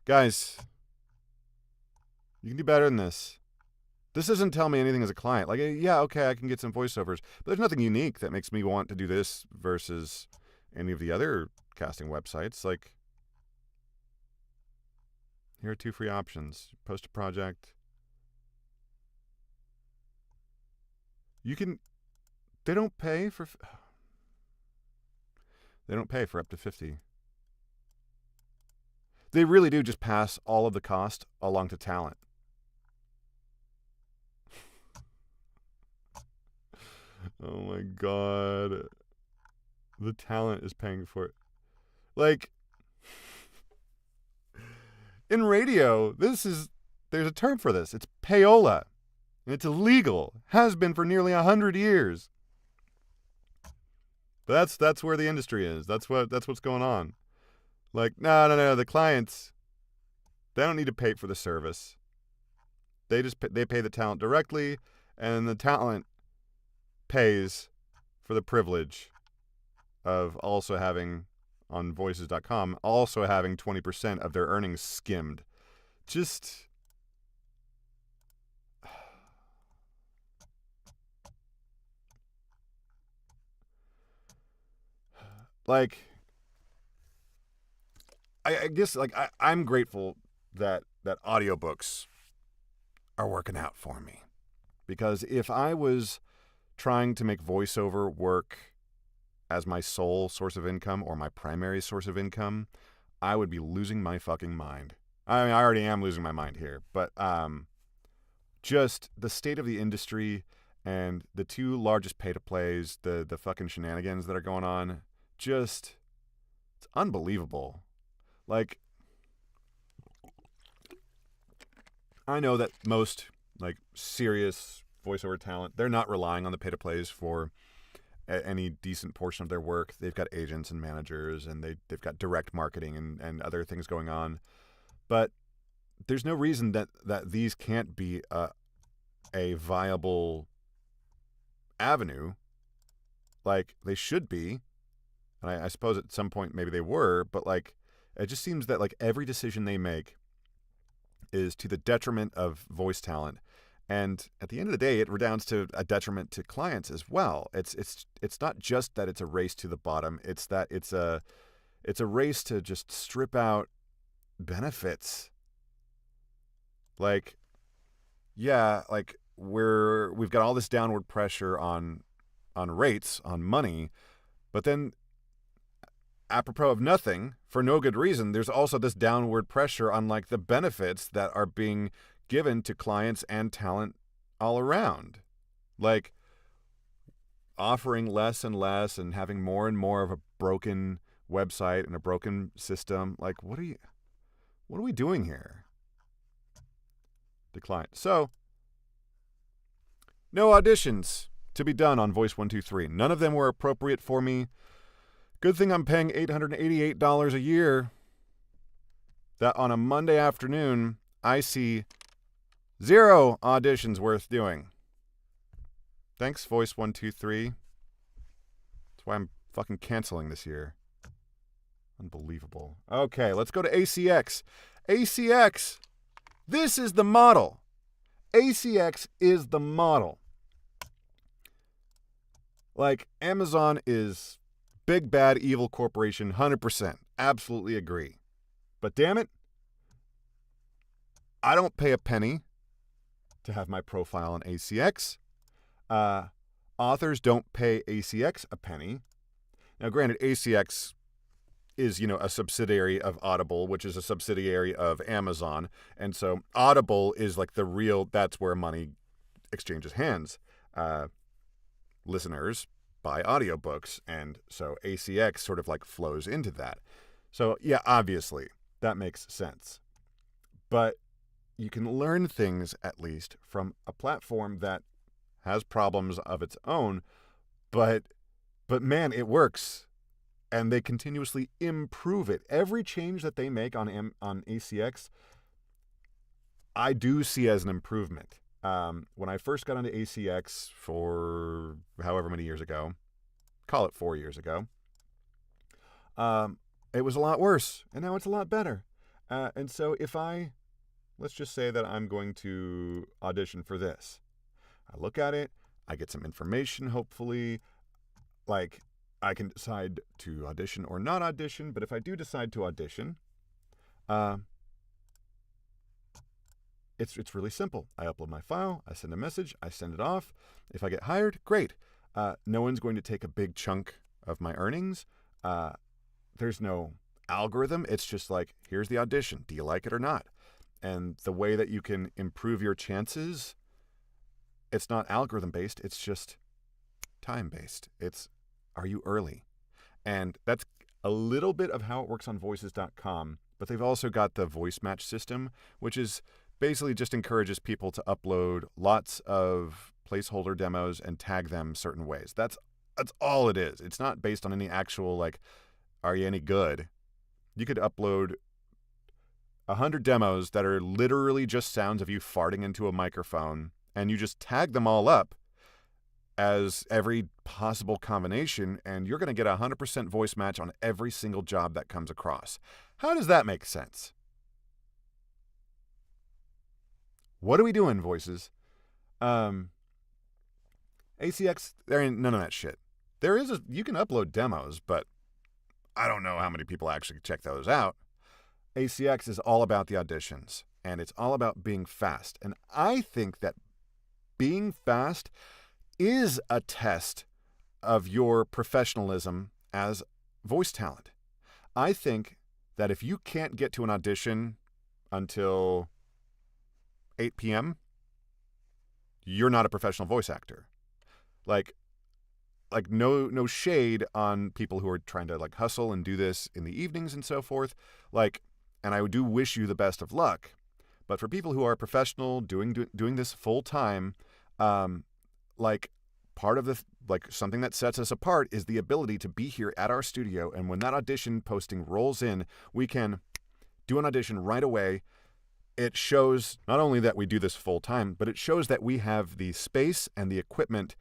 Guys, you can do better than this. This doesn't tell me anything as a client. Like, yeah, okay, I can get some voiceovers, but there's nothing unique that makes me want to do this versus any of the other casting websites. Like, here are 2 free options. Post a project. They don't pay for up to 50. They really do just pass all of the cost along to talent. Oh my God. The talent is paying for it. Like, in radio, there's a term for this. It's payola. And it's illegal. Has been for nearly 100 years. But that's where the industry is. That's what's going on. Like, no. The clients, they don't need to pay for the service. They pay the talent directly, and the talent pays for the privilege of also having, on voices.com, also having 20% of their earnings skimmed. Just, like, I guess, like, I'm grateful that audiobooks are working out for me. Because if I was trying to make voiceover work as my sole source of income or my primary source of income, I would be losing my fucking mind. I mean, I already am losing my mind here, but just the state of the industry and the 2 largest pay-to-plays, the fucking shenanigans that are going on, just, it's unbelievable. Like, I know that most, like, serious voiceover talent, they're not relying on the pay-to-plays for any decent portion of their work. They've got agents and managers, and they've got direct marketing and other things going on. But there's no reason that these can't be a viable avenue. Like, they should be. And I suppose at some point maybe they were, but, like, it just seems that, like, every decision they make is to the detriment of voice talent. And at the end of the day, it redounds to a detriment to clients as well. It's not just that it's a race to the bottom. It's that it's a race to just strip out benefits. Like, yeah, like, we've got all this downward pressure on rates, on money, but then apropos of nothing, for no good reason, there's also this downward pressure on like the benefits that are being given to clients and talent all around. Like offering less and less and having more and more of a broken website and a broken system. Like, what are we doing here? Decline. So, no auditions to be done on Voice123. None of them were appropriate for me. Good thing I'm paying $888 a year. That on a Monday afternoon, I see 0 auditions worth doing. Thanks, Voice123. That's why I'm fucking canceling this year. Unbelievable. Okay, let's go to ACX. ACX, this is the model. ACX is the model. Like, Amazon is big, bad, evil corporation, 100%. Absolutely agree. But damn it, I don't pay a penny to have my profile on ACX. Authors don't pay ACX a penny. Now, granted, ACX is, a subsidiary of Audible, which is a subsidiary of Amazon. And so Audible is like the real, that's where money exchanges hands. Listeners buy audiobooks, and so ACX sort of like flows into that. So yeah, obviously, that makes sense. But you can learn things, at least, from a platform that has problems of its own, but man, it works. And they continuously improve it. Every change that they make on ACX, I do see as an improvement. When I first got onto ACX for however many years ago, call it 4 years ago, it was a lot worse, and now it's a lot better. And so let's just say that I'm going to audition for this. I look at it, I get some information, hopefully, like, I can decide to audition or not audition, but if I do decide to audition, it's really simple. I upload my file, I send a message, I send it off. If I get hired, great. No one's going to take a big chunk of my earnings. There's no algorithm. It's just like, here's the audition. Do you like it or not? And the way that you can improve your chances, it's not algorithm-based. It's just time-based. It's, are you early? And that's a little bit of how it works on voices.com, but they've also got the voice match system, which is basically just encourages people to upload lots of placeholder demos and tag them certain ways. That's all it is. It's not based on any actual, like, are you any good? You could upload 100 demos that are literally just sounds of you farting into a microphone, and you just tag them all up as every possible combination, and you're going to get a 100% voice match on every single job that comes across. How does that make sense? What are we doing, voices? ACX, there ain't none of that shit. You can upload demos, but I don't know how many people actually check those out. ACX is all about the auditions, and it's all about being fast. And I think that being fast is a test of your professionalism as voice talent. I think that if you can't get to an audition until 8 p.m., you're not a professional voice actor. Like no shade on people who are trying to like hustle and do this in the evenings and so forth. Like, and I do wish you the best of luck. But for people who are professional, doing this full time, like part of something that sets us apart is the ability to be here at our studio, and when that audition posting rolls in, we can do an audition right away. It shows not only that we do this full time, but it shows that we have the space and the equipment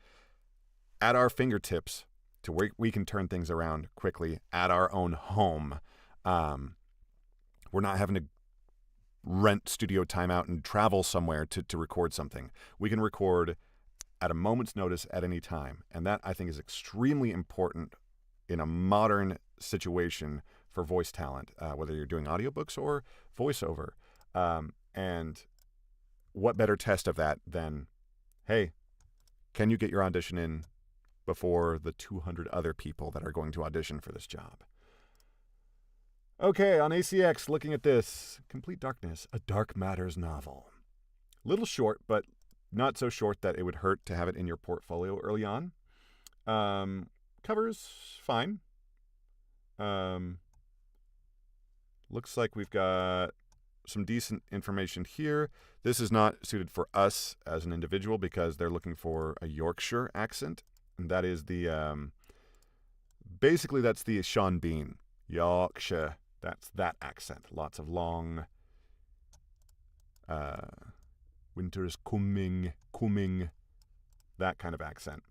at our fingertips to where we can turn things around quickly at our own home. We're not having to rent studio time out and travel somewhere to record something. We can record at a moment's notice at any time. And that, I think, is extremely important in a modern situation for voice talent, whether you're doing audiobooks or voiceover. And what better test of that than, hey, can you get your audition in before the 200 other people that are going to audition for this job? Okay, on ACX, looking at this. Complete Darkness, a Dark Matters novel. Little short, but not so short that it would hurt to have it in your portfolio early on. Covers, fine. Looks like we've got some decent information here. This is not suited for us as an individual because they're looking for a Yorkshire accent. And that is the, basically that's the Sean Bean. Yorkshire, that's that accent. Lots of long, winter is coming, that kind of accent.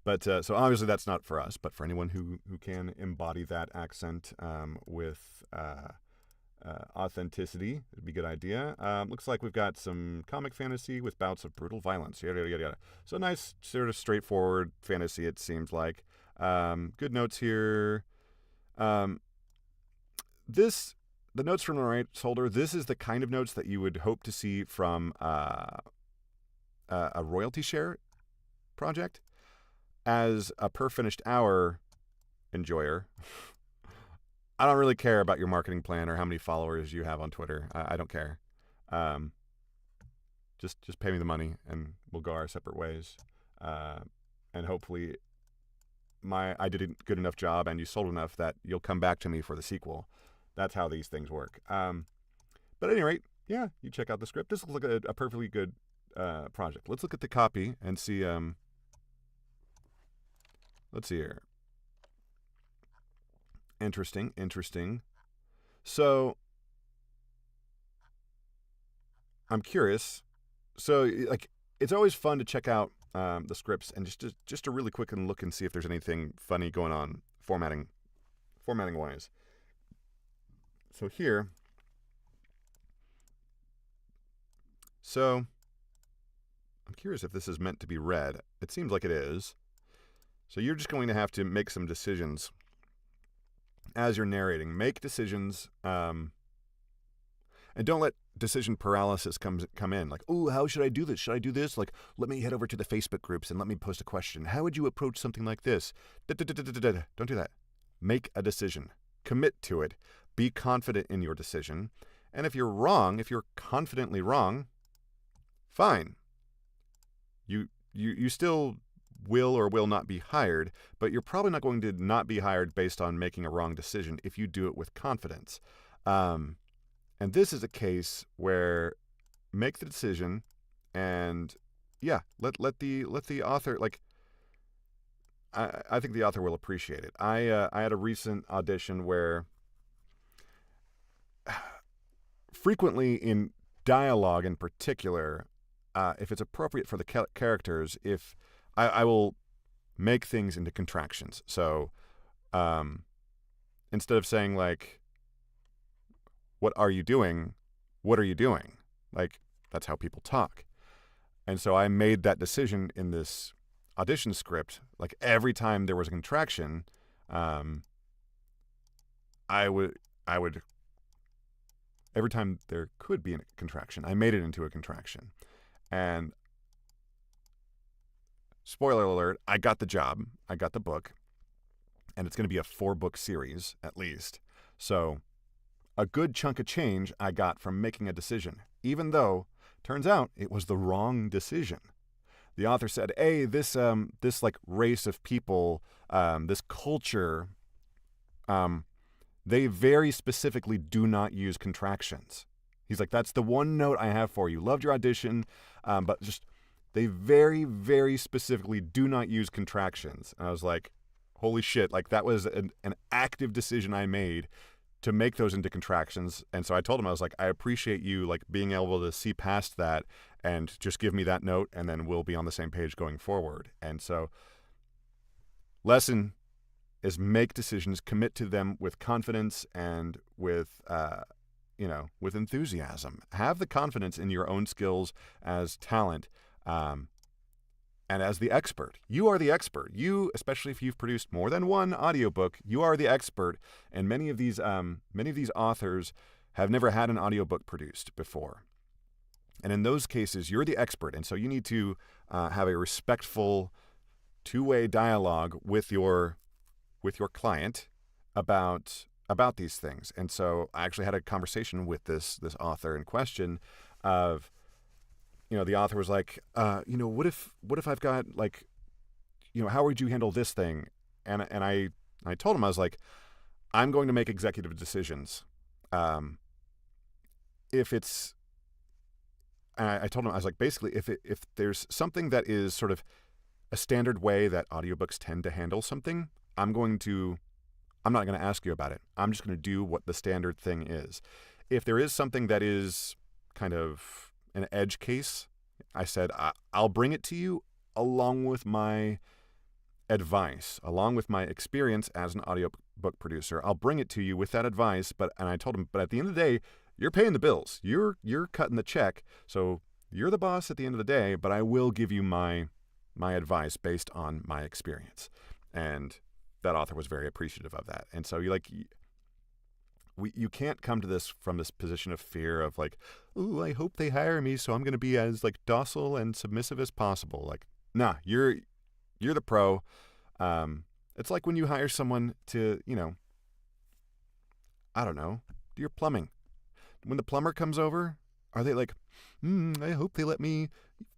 But so obviously that's not for us, but for anyone who can embody that accent with authenticity, it'd be a good idea. Looks like we've got some comic fantasy with bouts of brutal violence. Yada, yada, yada. So nice, sort of straightforward fantasy, it seems like. Good notes here. The notes from the rights holder, this is the kind of notes that you would hope to see from a royalty share project. As a per finished hour enjoyer, I don't really care about your marketing plan or how many followers you have on Twitter. I don't care. Just pay me the money and we'll go our separate ways. And hopefully I did a good enough job and you sold enough that you'll come back to me for the sequel. That's how these things work. But at any rate, yeah, you check out the script. This looks like a perfectly good project. Let's look at the copy and see. Let's see here. Interesting. So, I'm curious. So, like, it's always fun to check out the scripts and just to really quick and look and see if there's anything funny going on formatting wise. So here. So, I'm curious if this is meant to be read. It seems like it is. So you're just going to have to make some decisions as you're narrating. Make decisions, and don't let decision paralysis come in. Like, oh, how should I do this? Should I do this? Like, let me head over to the Facebook groups and let me post a question. How would you approach something like this? Don't do that. Make a decision. Commit to it. Be confident in your decision. And if you're wrong, if you're confidently wrong, fine. You still will or will not be hired, but you're probably not going to not be hired based on making a wrong decision if you do it with confidence. And this is a case where make the decision and yeah, let the author, like, I think the author will appreciate it. I had a recent audition where frequently in dialogue in particular, if it's appropriate for the characters, if I will make things into contractions. So instead of saying, like, what are you doing? What are you doing? Like, that's how people talk. And so I made that decision in this audition script. Like, every time there was a contraction, I would every time there could be a contraction, I made it into a contraction. And spoiler alert, I got the job. I got the book. And it's going to be a 4-book series, at least. So a good chunk of change I got from making a decision, even though, turns out, it was the wrong decision. The author said, hey, this like race of people, this culture, they very specifically do not use contractions. He's like, that's the one note I have for you. Loved your audition, but just they very, very specifically do not use contractions. And I was like, holy shit, like that was an active decision I made to make those into contractions. And so I told him, I was like, I appreciate you like being able to see past that and just give me that note and then we'll be on the same page going forward. And so lesson is make decisions, commit to them with confidence and with, with enthusiasm. Have the confidence in your own skills as talent. And as the expert. You are the expert. You, especially if you've produced more than one audiobook, you are the expert. And many of these authors have never had an audiobook produced before. And in those cases, you're the expert. And so you need to have a respectful two-way dialogue with your client about these things. And so I actually had a conversation with this author in question of, the author was like, what if I've got like, how would you handle this thing? And I told him, I was like, I'm going to make executive decisions. If it's, I told him, I was like, basically, if there's something that is sort of a standard way that audiobooks tend to handle something, I'm not going to ask you about it. I'm just going to do what the standard thing is. If there is something that is kind of an edge case, I said, I'll bring it to you along with my advice, along with my experience as an audiobook producer. I'll bring it to you with that advice, and I told him, but at the end of the day, you're paying the bills. You're cutting the check. So you're the boss at the end of the day, but I will give you my advice based on my experience. And that author was very appreciative of that. And so you can't come to this from this position of fear of like, ooh, I hope they hire me, so I'm going to be as like docile and submissive as possible. Like, nah, you're the pro. It's like when you hire someone to, I don't know, do your plumbing. When the plumber comes over, are they like, I hope they let me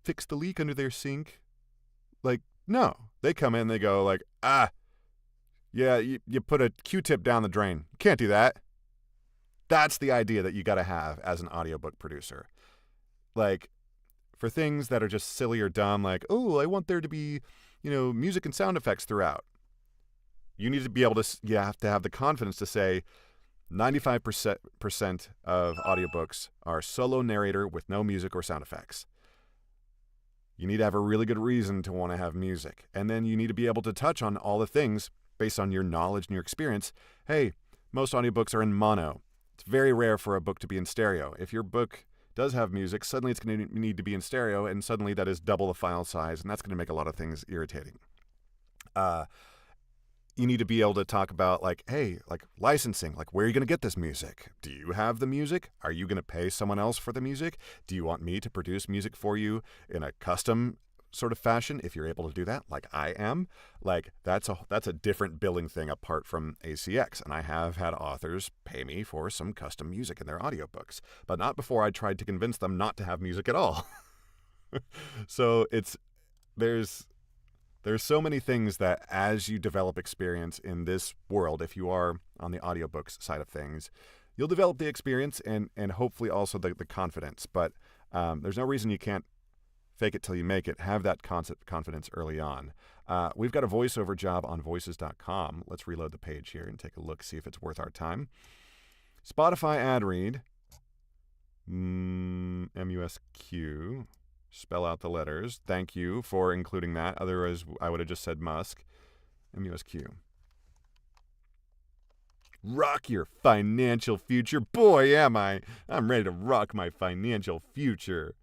fix the leak under their sink? Like, no. They come in, they go like, yeah, you put a Q-tip down the drain. You can't do that. That's the idea that you got to have as an audiobook producer. Like, for things that are just silly or dumb, like, oh, I want there to be, music and sound effects throughout. You need to be able to, you have to have the confidence to say, 95% of audiobooks are solo narrator with no music or sound effects. You need to have a really good reason to want to have music. And then you need to be able to touch on all the things based on your knowledge and your experience. Hey, most audiobooks are in mono. It's very rare for a book to be in stereo. If your book does have music, suddenly it's going to need to be in stereo, and suddenly that is double the file size, and that's going to make a lot of things irritating. You need to be able to talk about like, hey, like licensing, like where are you going to get this music? Do you have the music? Are you going to pay someone else for the music? Do you want me to produce music for you in a custom sort of fashion? If you're able to do that, like I am, like that's a different billing thing apart from ACX. And I have had authors pay me for some custom music in their audiobooks, but not before I tried to convince them not to have music at all. So there's so many things that as you develop experience in this world, if you are on the audiobooks side of things, you'll develop the experience and hopefully also the confidence. But there's no reason you can't fake it till you make it. Have that confidence early on. We've got a voiceover job on voices.com. Let's reload the page here and take a look, see if it's worth our time. Spotify ad read. MUSQ. Spell out the letters. Thank you for including that. Otherwise, I would have just said Musk. MUSQ. Rock your financial future. Boy, am I. I'm ready to rock my financial future.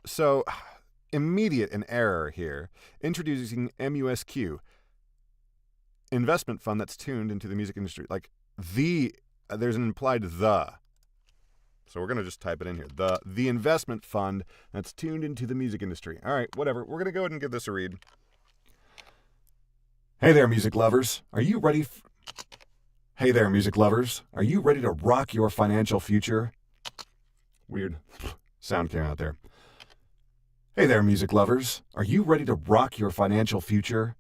So, immediate an error here. Introducing MUSQ, investment fund that's tuned into the music industry. Like there's an implied the. So we're gonna just type it in here. The investment fund that's tuned into the music industry. All right, whatever. We're gonna go ahead and give this a read. Hey there, music lovers. Are you ready? Hey there, music lovers. Are you ready to rock your financial future? Weird sound came out there. Hey there, music lovers. Are you ready to rock your financial future?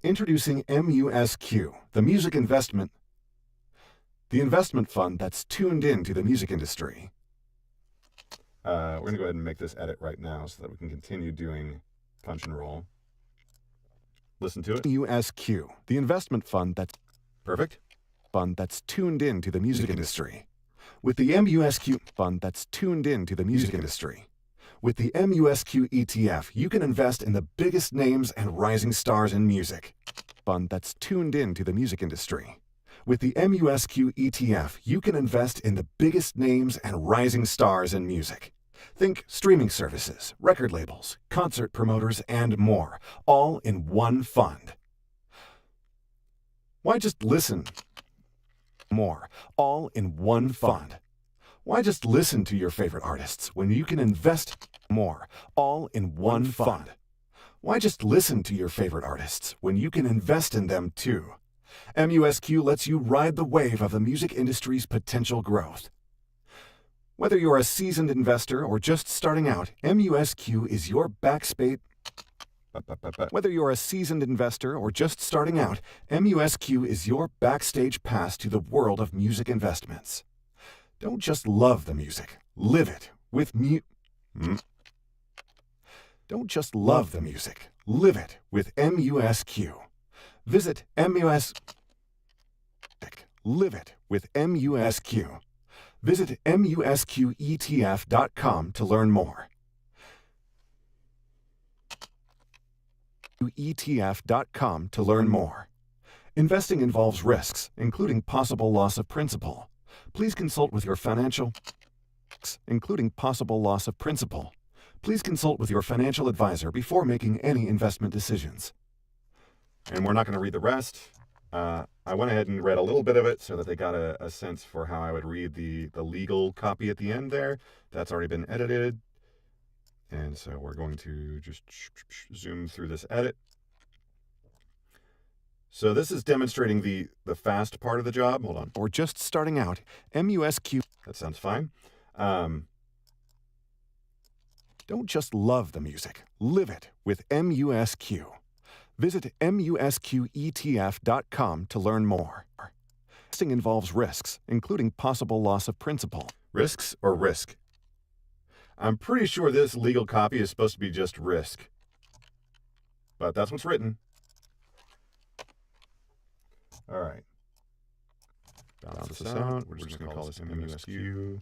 Introducing MUSQ, the investment fund that's tuned into the music industry. We're going to go ahead and make this edit right now so that we can continue doing punch and roll. Listen to it. MUSQ, the investment fund that's perfect. Fund that's tuned into the music industry. With the MUSQ fund that's tuned into the music industry. With the MUSQ ETF, you can invest in the biggest names and rising stars in music. Fund that's tuned into the music industry. With the MUSQ ETF, you can invest in the biggest names and rising stars in music. Think streaming services, record labels, concert promoters, and more, all in one fund. Why just listen? more, all in one fund. Why just listen to your favorite artists when you can invest more, all in one fund? Why just listen to your favorite artists when you can invest in them too? MUSQ lets you ride the wave of the music industry's potential growth. Whether you're a seasoned investor or just starting out, MUSQ is your backspace. Whether you're a seasoned investor or just starting out, MUSQ is your backstage pass to the world of music investments. Don't just love the music, live it with Don't just love the music, live it with MUSQ. Visit Live it with MUSQ. Visit musqetf.com to learn more. ETF.com to learn more. Investing involves risks, including possible loss of principal. Please consult with your financial Please consult with your financial advisor before making any investment decisions. And we're not going to read the rest. I went ahead and read a little bit of it so that they got a sense for how I would read the legal copy at the end there. That's already been edited. And so we're going to just zoom through this edit. So this is demonstrating the fast part of the job. Hold on. Or just starting out, MUSQ. That sounds fine. Don't just love the music, live it with MUSQ. Visit musqetf.com to learn more. Investing involves risks, including possible loss of principal. Risks or risk? I'm pretty sure this legal copy is supposed to be just risk. But that's what's written. All right. Balance this out. We're just going to call this MUSQ.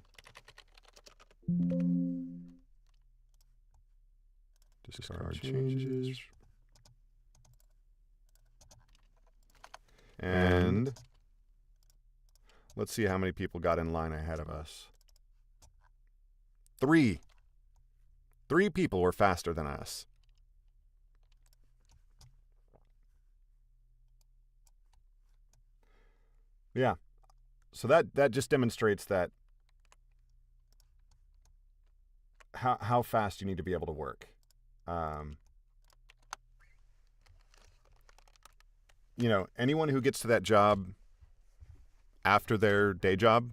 Discard changes. And let's see how many people got in line ahead of us. 3. 3 people were faster than us. Yeah. So that just demonstrates that how fast you need to be able to work. You know, anyone who gets to that job after their day job,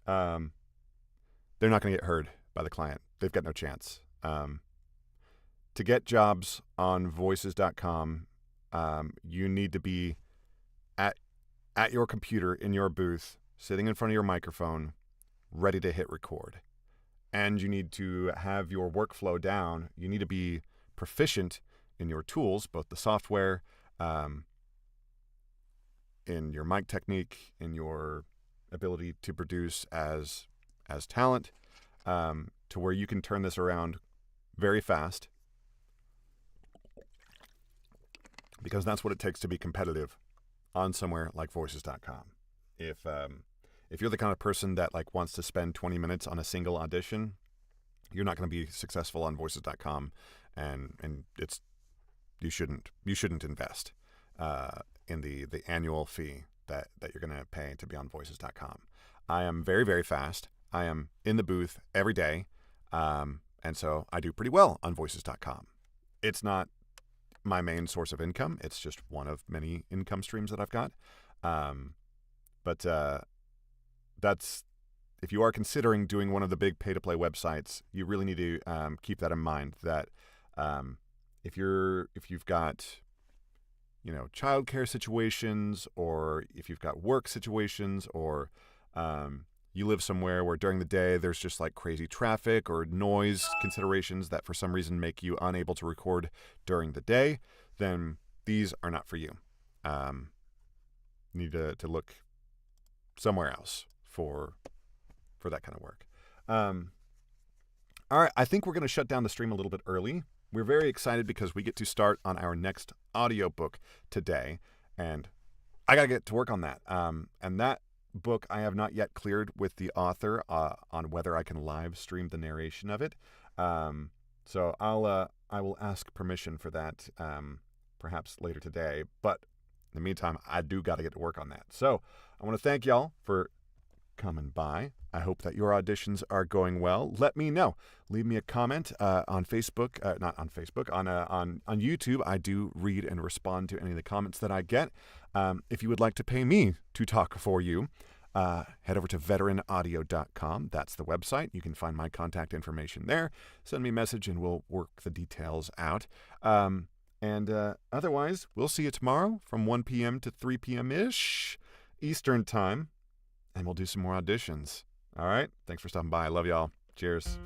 they're not going to get heard by the client. They've got no chance. To get jobs on voices.com, you need to be at your computer in your booth, sitting in front of your microphone, ready to hit record. And you need to have your workflow down. You need to be proficient in your tools, both the software, in your mic technique, in your ability to produce as talent, to where you can turn this around very fast, because that's what it takes to be competitive on somewhere like voices.com. If you're the kind of person that like wants to spend 20 minutes on a single audition, you're not going to be successful on voices.com, and you shouldn't invest in the annual fee that you're going to pay to be on voices.com. I am very, very fast. I am in the booth every day, and so I do pretty well on voices.com. It's not my main source of income. It's just one of many income streams that I've got. But that's, if you are considering doing one of the big pay-to-play websites, you really need to keep that in mind, that if you've got, you know, childcare situations, or if you've got work situations, or you live somewhere where during the day there's just like crazy traffic or noise considerations that for some reason make you unable to record during the day, then these are not for you. You need to look somewhere else for that kind of work. All right, I think we're going to shut down the stream a little bit early. We're very excited because we get to start on our next audiobook today, and I got to get to work on that. And that book I have not yet cleared with the author on whether I can live stream the narration of it. So I will ask permission for that perhaps later today. But In the meantime, I do got to get to work on that. So I want to thank y'all for coming by. I hope that your auditions are going well. Let me know. Leave me a comment on Facebook, not on Facebook, on YouTube. I do read and respond to any of the comments that I get. If you would like to pay me to talk for you, head over to veteranaudio.com. That's the website. You can find my contact information there. Send me a message and we'll work the details out. Otherwise, we'll see you tomorrow from 1 p.m. to 3 p.m.-ish Eastern Time. And we'll do some more auditions. All right? Thanks for stopping by. I love y'all. Cheers.